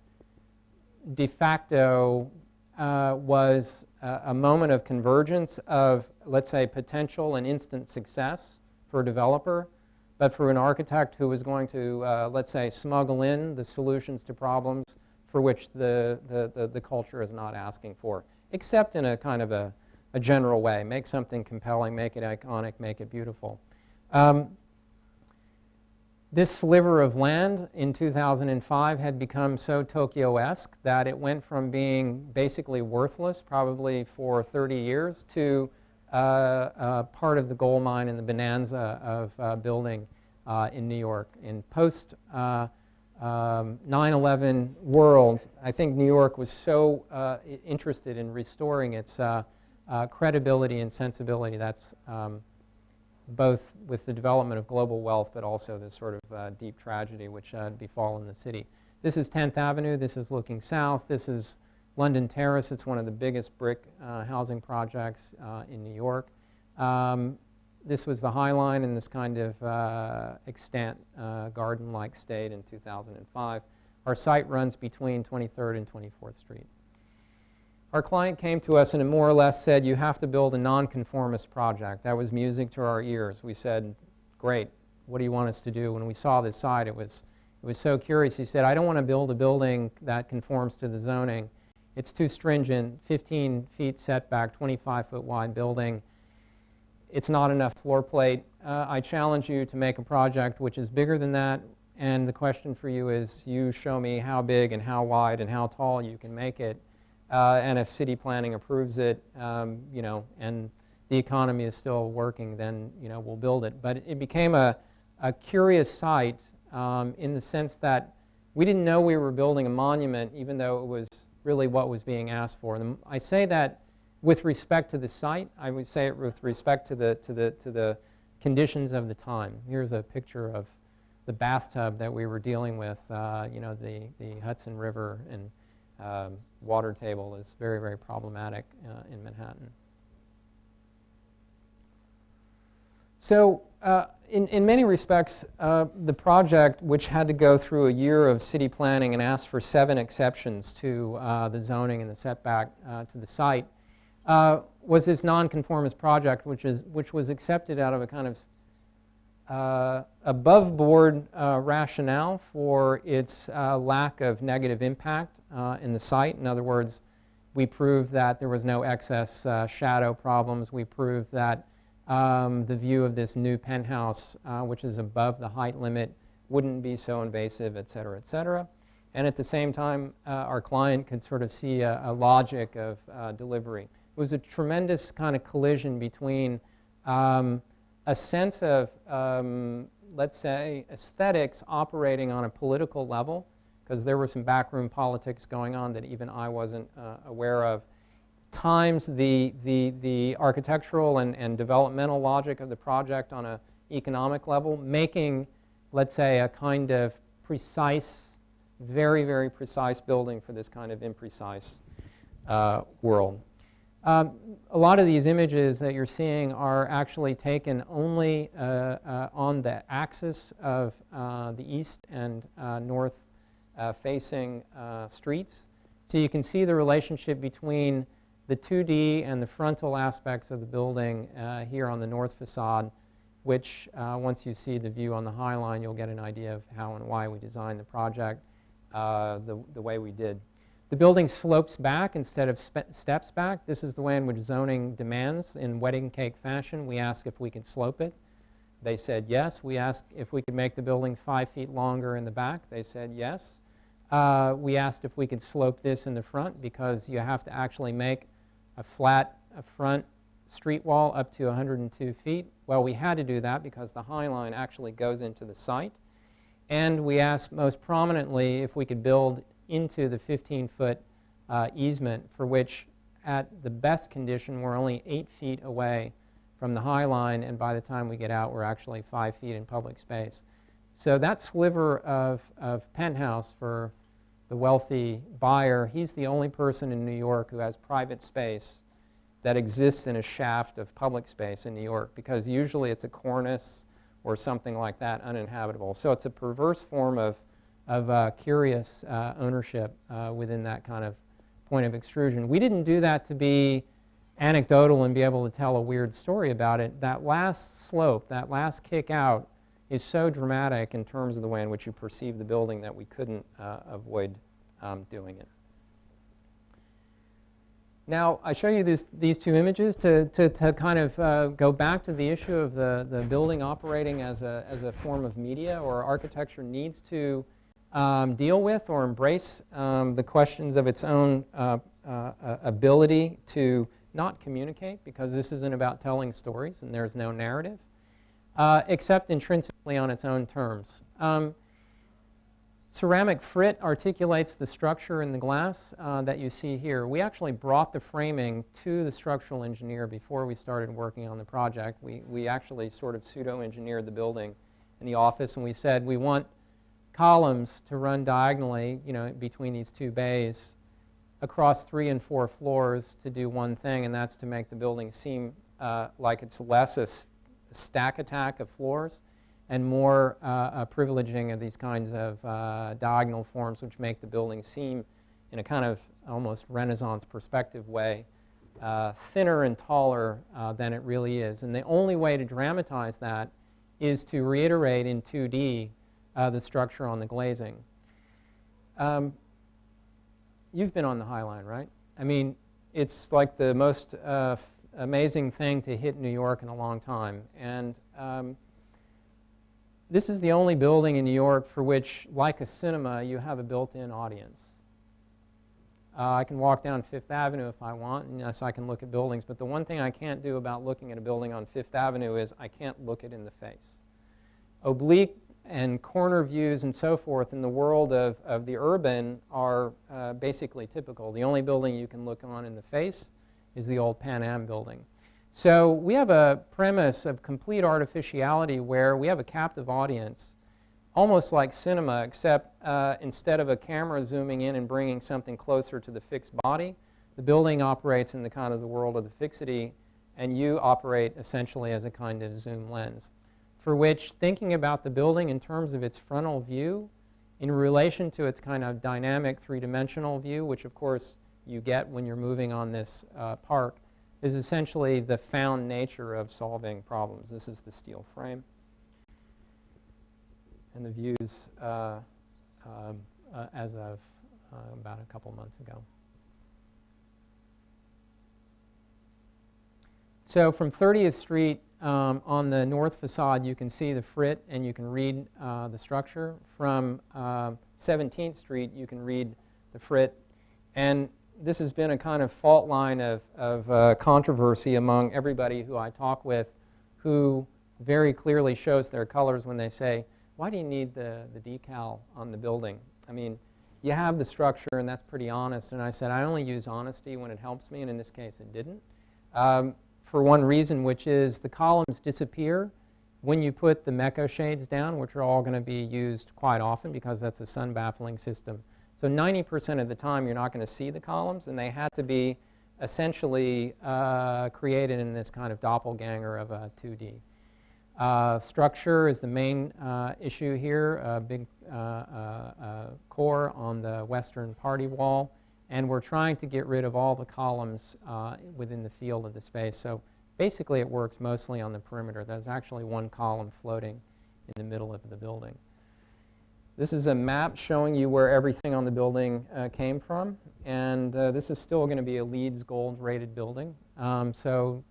de facto was a moment of convergence of, let's say, potential and instant success for a developer, but for an architect who was going to, let's say, smuggle in the solutions to problems for which the culture is not asking for, except in a kind of a general way. Make something compelling, make it iconic, make it beautiful. This sliver of land in 2005 had become so Tokyo-esque that it went from being basically worthless, probably for 30 years, to part of the gold mine and the bonanza of building in New York. In post 9/11 world, I think New York was so interested in restoring its credibility and sensibility. That's both with the development of global wealth, but also this sort of deep tragedy which had befallen the city. This is 10th Avenue. This is looking south. This is London Terrace. It's one of the biggest brick housing projects in New York. This was the High Line in this kind of extant garden-like state in 2005. Our site runs between 23rd and 24th Street. Our client came to us and more or less said, you have to build a nonconformist project. That was music to our ears. We said, great, what do you want us to do? When we saw this site, it was so curious. He said, I don't want to build a building that conforms to the zoning. It's too stringent, 15 feet setback, 25-foot wide building. It's not enough floor plate. I challenge you to make a project which is bigger than that, and the question for you is, you show me how big and how wide and how tall you can make it. And if city planning approves it, and the economy is still working, then we'll build it. But it became a curious site in the sense that we didn't know we were building a monument, even though it was really what was being asked for. And I say that with respect to the site. I would say it with respect to the conditions of the time. Here's a picture of the bathtub that we were dealing with, the Hudson River and water table is very, very problematic in Manhattan. So in many respects, the project, which had to go through a year of city planning and asked for 7 exceptions to the zoning and the setback to the site, was this nonconformist project, which was accepted out of a kind of above-board rationale for its lack of negative impact in the site. In other words, we proved that there was no excess shadow problems. We proved that the view of this new penthouse, which is above the height limit, wouldn't be so invasive, et cetera, et cetera. And at the same time, our client could sort of see a logic of delivery. It was a tremendous kind of collision between a sense of, let's say, aesthetics operating on a political level, because there were some backroom politics going on that even I wasn't aware of, times the architectural and developmental logic of the project on an economic level, making, let's say, a kind of precise, very, very precise building for this kind of imprecise world. A lot of these images that you're seeing are actually taken only on the axis of the east and north facing streets. So you can see the relationship between the 2D and the frontal aspects of the building here on the north facade, which once you see the view on the High Line, you'll get an idea of how and why we designed the project the way we did. The building slopes back instead of steps back. This is the way in which zoning demands in wedding cake fashion. We asked if we could slope it. They said yes. We asked if we could make the building 5 feet longer in the back. They said yes. We asked if we could slope this in the front because you have to actually make a flat front street wall up to 102 feet. Well, we had to do that because the High Line actually goes into the site. And we asked most prominently if we could build into the 15-foot easement, for which at the best condition we're only 8 feet away from the High Line, and by the time we get out we're actually 5 feet in public space. So that sliver of penthouse for the wealthy buyer, he's the only person in New York who has private space that exists in a shaft of public space in New York, because usually it's a cornice or something like that, uninhabitable. So it's a perverse form of curious ownership within that kind of point of extrusion. We didn't do that to be anecdotal and be able to tell a weird story about it. That last slope, that last kick out, is so dramatic in terms of the way in which you perceive the building that we couldn't avoid doing it. Now, I show you these two images to kind of go back to the issue of the building operating as a form of media, or architecture needs to deal with or embrace the questions of its own ability to not communicate, because this isn't about telling stories and there's no narrative, except intrinsically on its own terms. Ceramic frit articulates the structure in the glass that you see here. We actually brought the framing to the structural engineer before we started working on the project. We actually sort of pseudo-engineered the building in the office, and we said we want columns to run diagonally, between these two bays across 3 and 4 floors to do one thing, and that's to make the building seem like it's less a stack attack of floors and more privileging of these kinds of diagonal forms, which make the building seem, in a kind of almost Renaissance perspective way, thinner and taller than it really is. And the only way to dramatize that is to reiterate in 2D the structure on the glazing. You've been on the High Line, right? I mean, it's like the most amazing thing to hit New York in a long time. And this is the only building in New York for which, like a cinema, you have a built-in audience. I can walk down Fifth Avenue if I want, and yes, I can look at buildings, but the one thing I can't do about looking at a building on Fifth Avenue is I can't look it in the face. Oblique and corner views and so forth in the world of the urban are basically typical. The only building you can look on in the face is the old Pan Am building. So we have a premise of complete artificiality where we have a captive audience almost like cinema, except instead of a camera zooming in and bringing something closer to the fixed body, the building operates in the kind of the world of the fixity, and you operate essentially as a kind of zoom lens, for which thinking about the building in terms of its frontal view in relation to its kind of dynamic three-dimensional view, which of course you get when you're moving on this park, is essentially the found nature of solving problems. This is the steel frame. And the views as of about a couple months ago. So from 30th Street on the north facade, you can see the frit and you can read the structure. From 17th Street, you can read the frit. And this has been a kind of fault line of controversy among everybody who I talk with, who very clearly shows their colors when they say, why do you need the decal on the building? I mean, you have the structure, and that's pretty honest. And I said, I only use honesty when it helps me, and in this case, it didn't. For one reason, which is the columns disappear when you put the Mecco shades down, which are all going to be used quite often because that's a sun baffling system. So 90% of the time, you're not going to see the columns, and they had to be essentially created in this kind of doppelganger of a 2D. Structure is the main issue here, a big core on the western party wall, and we're trying to get rid of all the columns within the field of the space. So basically it works mostly on the perimeter. There's actually one column floating in the middle of the building. This is a map showing you where everything on the building came from, and this is still going to be a LEED Gold rated building. So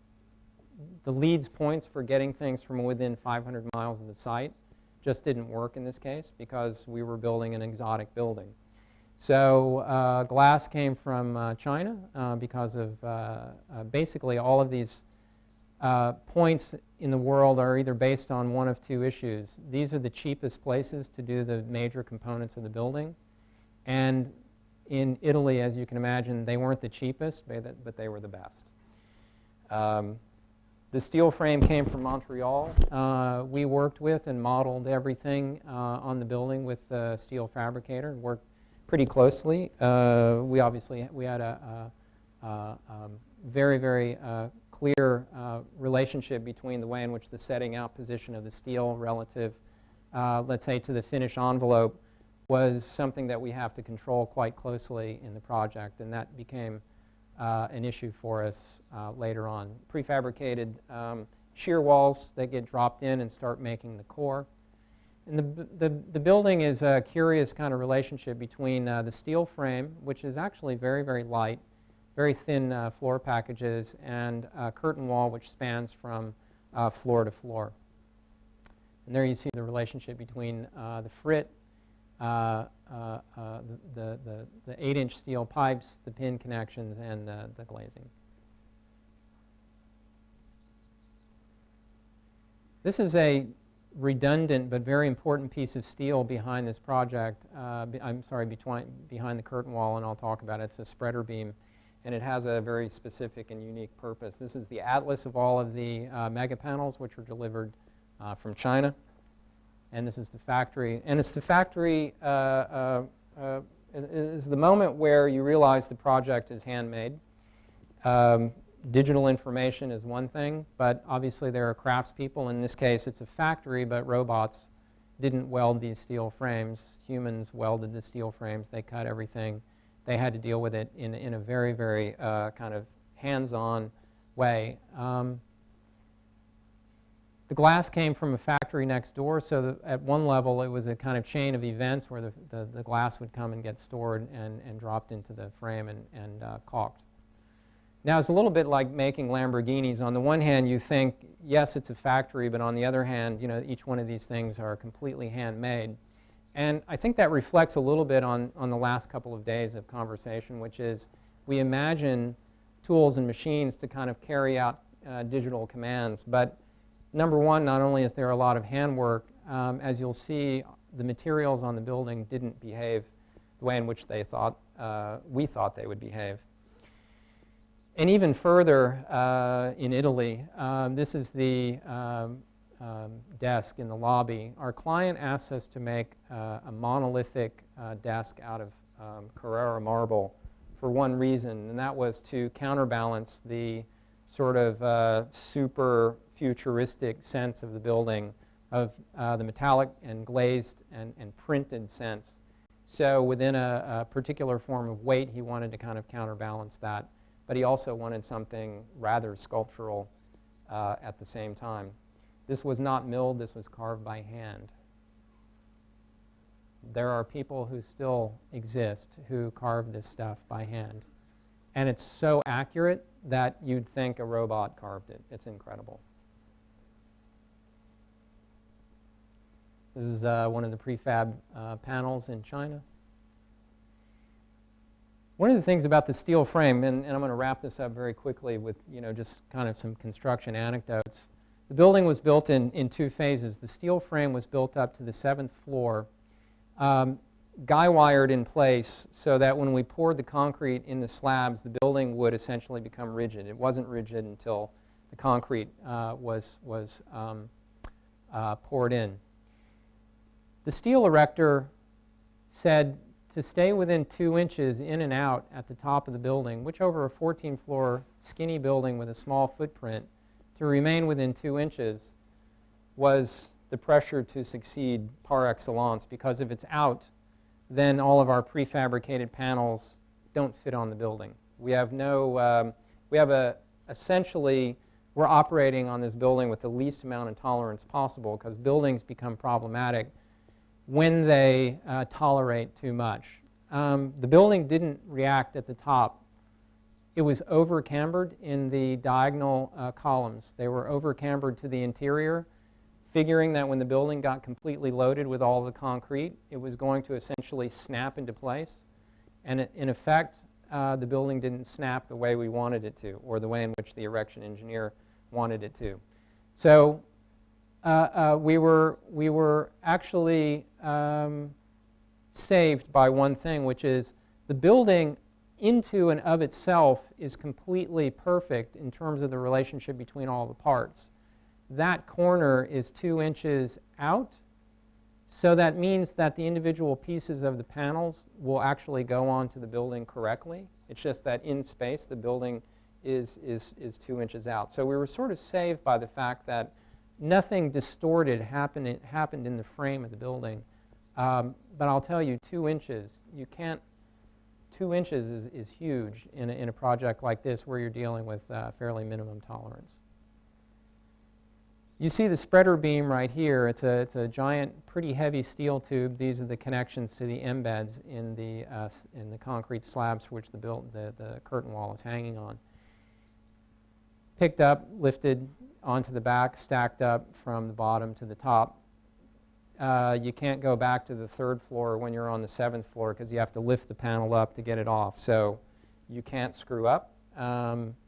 the LEED points for getting things from within 500 miles of the site just didn't work in this case because we were building an exotic building. So glass came from China because of basically all of these points in the world are either based on one of two issues. These are the cheapest places to do the major components of the building. And in Italy, as you can imagine, they weren't the cheapest, but they were the best. The steel frame came from Montreal. We worked with and modeled everything on the building with the steel fabricator and worked pretty closely. We had a very, very clear relationship between the way in which the setting out position of the steel relative, let's say, to the finish envelope was something that we have to control quite closely in the project, and that became an issue for us later on. Prefabricated shear walls that get dropped in and start making the core. And the building is a curious kind of relationship between the steel frame, which is actually very, very light, very thin floor packages, and a curtain wall which spans from floor to floor. And there you see the relationship between the frit, the 8-inch steel pipes, the pin connections, and the glazing. This is a redundant but very important piece of steel behind this project. Behind the curtain wall, and I'll talk about it. It's a spreader beam, and it has a very specific and unique purpose. This is the atlas of all of the mega panels, which were delivered from China. And this is the factory. And it's the factory is the moment where you realize the project is handmade. Digital information is one thing, but obviously there are craftspeople. In this case, it's a factory, but robots didn't weld these steel frames. Humans welded the steel frames. They cut everything. They had to deal with it in a very, very kind of hands-on way. The glass came from a factory next door, so at one level it was a kind of chain of events where the glass would come and get stored and dropped into the frame and caulked. Now it's a little bit like making Lamborghinis. On the one hand, you think, yes, it's a factory, but on the other hand, each one of these things are completely handmade. And I think that reflects a little bit on the last couple of days of conversation, which is we imagine tools and machines to kind of carry out digital commands. But number one, not only is there a lot of handwork, as you'll see, the materials on the building didn't behave the way in which we thought they would behave. And even further, in Italy, this is the desk in the lobby. Our client asked us to make a monolithic desk out of Carrara marble for one reason, and that was to counterbalance the sort of super futuristic sense of the building, of the metallic and glazed and printed sense. So within a particular form of weight, he wanted to kind of counterbalance that, but he also wanted something rather sculptural at the same time. This was not milled, this was carved by hand. There are people who still exist who carve this stuff by hand. And it's so accurate that you'd think a robot carved it. It's incredible. This is one of the prefab panels in China. One of the things about the steel frame, and I'm going to wrap this up very quickly with just kind of some construction anecdotes. The building was built in two phases. The steel frame was built up to the 7th floor, guy wired in place so that when we poured the concrete in the slabs, the building would essentially become rigid. It wasn't rigid until the concrete was poured in. The steel erector said to stay within 2 inches in and out at the top of the building, which over a 14-floor skinny building with a small footprint, to remain within 2 inches was the pressure to succeed par excellence, because if it's out, then all of our prefabricated panels don't fit on the building. We have essentially, we're operating on this building with the least amount of tolerance possible, because buildings become problematic when they tolerate too much. The building didn't react at the top. It was over-cambered in the diagonal columns. They were over-cambered to the interior, figuring that when the building got completely loaded with all the concrete, it was going to essentially snap into place. And in effect, the building didn't snap the way we wanted it to, or the way in which the erection engineer wanted it to. So we were actually saved by one thing, which is the building into and of itself is completely perfect in terms of the relationship between all the parts. That corner is 2 inches out, so that means that the individual pieces of the panels will actually go onto the building correctly. It's just that in space the building is 2 inches out. So we were sort of saved by the fact that nothing distorted happened in the frame of the building. But I'll tell you, 2 inches, 2 inches is huge in a project like this where you're dealing with fairly minimum tolerance. You see the spreader beam right here. It's a giant, pretty heavy steel tube. These are the connections to the embeds in the concrete slabs for which the curtain wall is hanging on. Picked up, lifted onto the back, stacked up from the bottom to the top. You can't go back to the 3rd floor when you're on the 7th floor because you have to lift the panel up to get it off. So you can't screw up.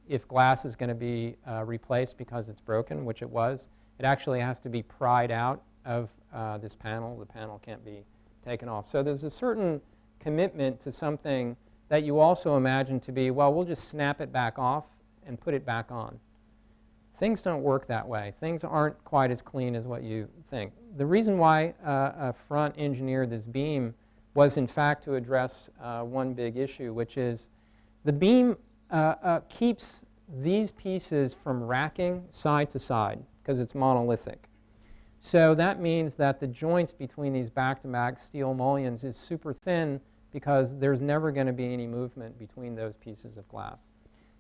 If glass is going to be replaced because it's broken, which it was, it actually has to be pried out of this panel. The panel can't be taken off. So there's a certain commitment to something that you also imagine to be, well, we'll just snap it back off and put it back on. Things don't work that way. Things aren't quite as clean as what you think. The reason why Front engineered this beam was, in fact, to address one big issue, which is the beam keeps these pieces from racking side to side because it's monolithic. So that means that the joints between these back-to-back steel mullions is super thin because there's never going to be any movement between those pieces of glass.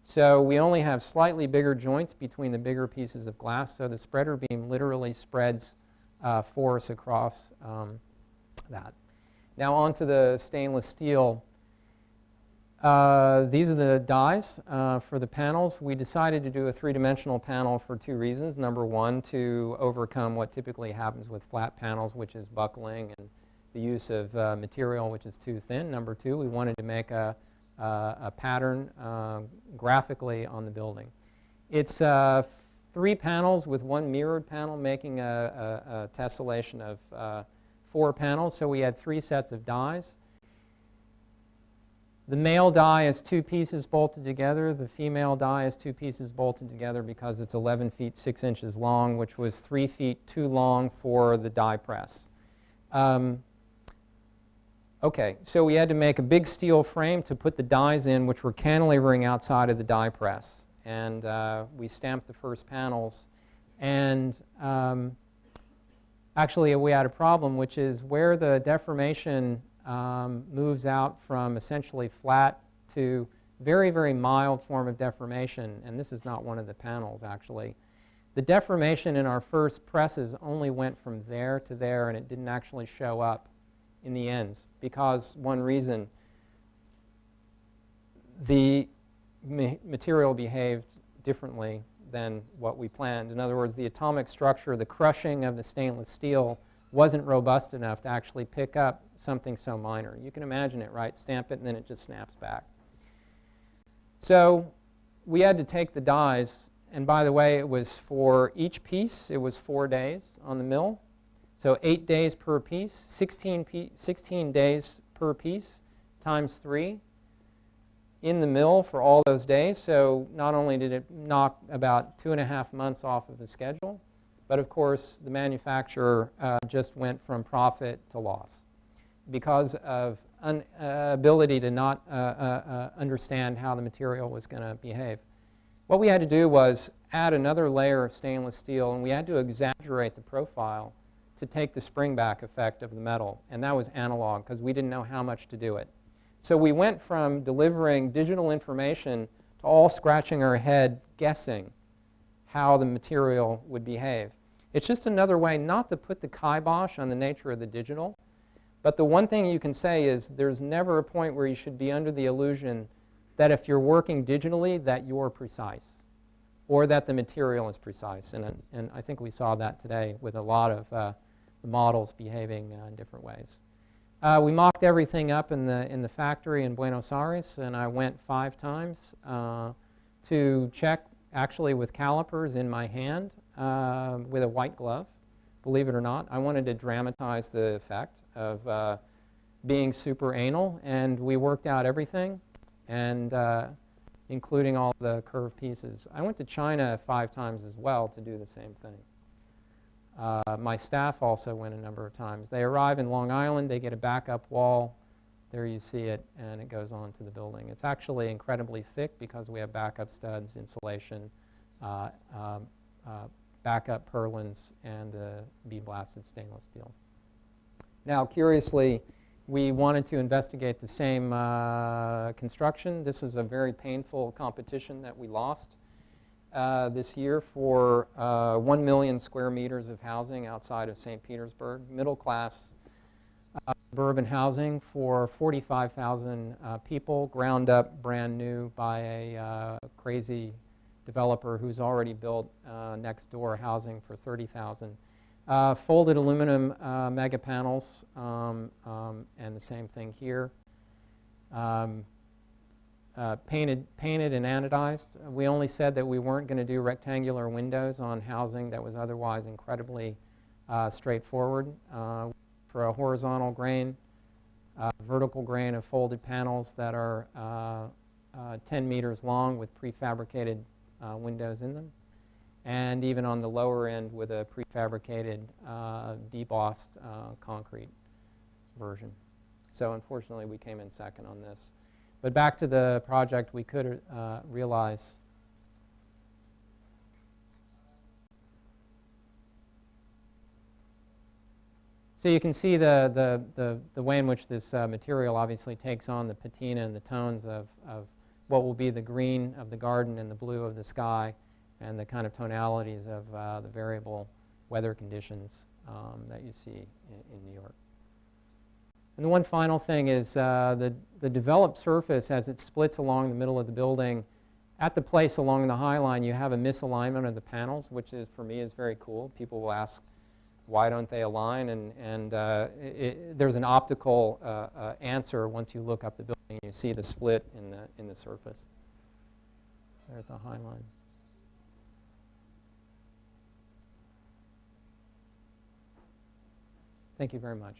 So we only have slightly bigger joints between the bigger pieces of glass, so the spreader beam literally spreads force across that. Now onto the stainless steel. These are the dies for the panels. We decided to do a 3-dimensional panel for 2 reasons. Number one, to overcome what typically happens with flat panels, which is buckling and the use of material which is too thin. Number two, we wanted to make a pattern graphically on the building. It's 3 panels with 1 mirrored panel, making a tessellation of 4 panels. So we had 3 sets of dies. The male die is 2 pieces bolted together. The female die is 2 pieces bolted together because it's 11 feet 6 inches long, which was 3 feet too long for the die press. Okay, so we had to make a big steel frame to put the dies in, which were cantilevering outside of the die press. And we stamped the first panels. And actually, we had a problem, which is where the deformation moves out from essentially flat to very, very mild form of deformation. And this is not one of the panels, actually. The deformation in our first presses only went from there to there, and it didn't actually show up in the ends because one reason, the material behaved differently than what we planned. In other words, the atomic structure, the crushing of the stainless steel wasn't robust enough to actually pick up something so minor. You can imagine it, right? Stamp it and then it just snaps back. So we had to take the dies, and by the way, it was for each piece, it was 4 days on the mill. So 8 days per piece, 16 days per piece times 3 in the mill for all those days. So not only did it knock about 2.5 months off of the schedule, but of course the manufacturer just went from profit to loss because of ability to not understand how the material was going to behave. What we had to do was add another layer of stainless steel, and we had to exaggerate the profile to take the spring-back effect of the metal, and that was analog because we didn't know how much to do it. So we went from delivering digital information to all scratching our head guessing how the material would behave. It's just another way not to put the kibosh on the nature of the digital, but the one thing you can say is there's never a point where you should be under the illusion that if you're working digitally that you're precise or that the material is precise. And I think we saw that today with a lot of the models behaving in different ways. We mocked everything up in the factory in Buenos Aires, and I went 5 times to check actually with calipers in my hand with a white glove, believe it or not. I wanted to dramatize the effect of being super anal, and we worked out everything, and including all the curved pieces. I went to China 5 times as well to do the same thing. My staff also went a number of times. They arrive in Long Island, they get a backup wall. There you see it, and it goes on to the building. It's actually incredibly thick because we have backup studs, insulation, backup purlins, and bead-blasted stainless steel. Now, curiously, we wanted to investigate the same construction. This is a very painful competition that we lost this year for 1 million square meters of housing outside of St. Petersburg, middle-class suburban housing for 45,000 people, ground up, brand new by a crazy developer who's already built next door housing for 30,000. Folded aluminum mega panels, and the same thing here. Painted and anodized. We only said that we weren't going to do rectangular windows on housing that was otherwise incredibly straightforward. For a horizontal grain, vertical grain of folded panels that are 10 meters long with prefabricated windows in them. And even on the lower end with a prefabricated debossed concrete version. So unfortunately we came in second on this. But back to the project, we could realize so you can see the way in which this material obviously takes on the patina and the tones of what will be the green of the garden and the blue of the sky, and the kind of tonalities of the variable weather conditions that you see in New York. And the one final thing is the developed surface, as it splits along the middle of the building, at the place along the High Line, you have a misalignment of the panels, which is, for me, is very cool. People will ask, why don't they align? And there's an optical answer once you look up the building. You see the split in the surface. There's the High Line. Thank you very much.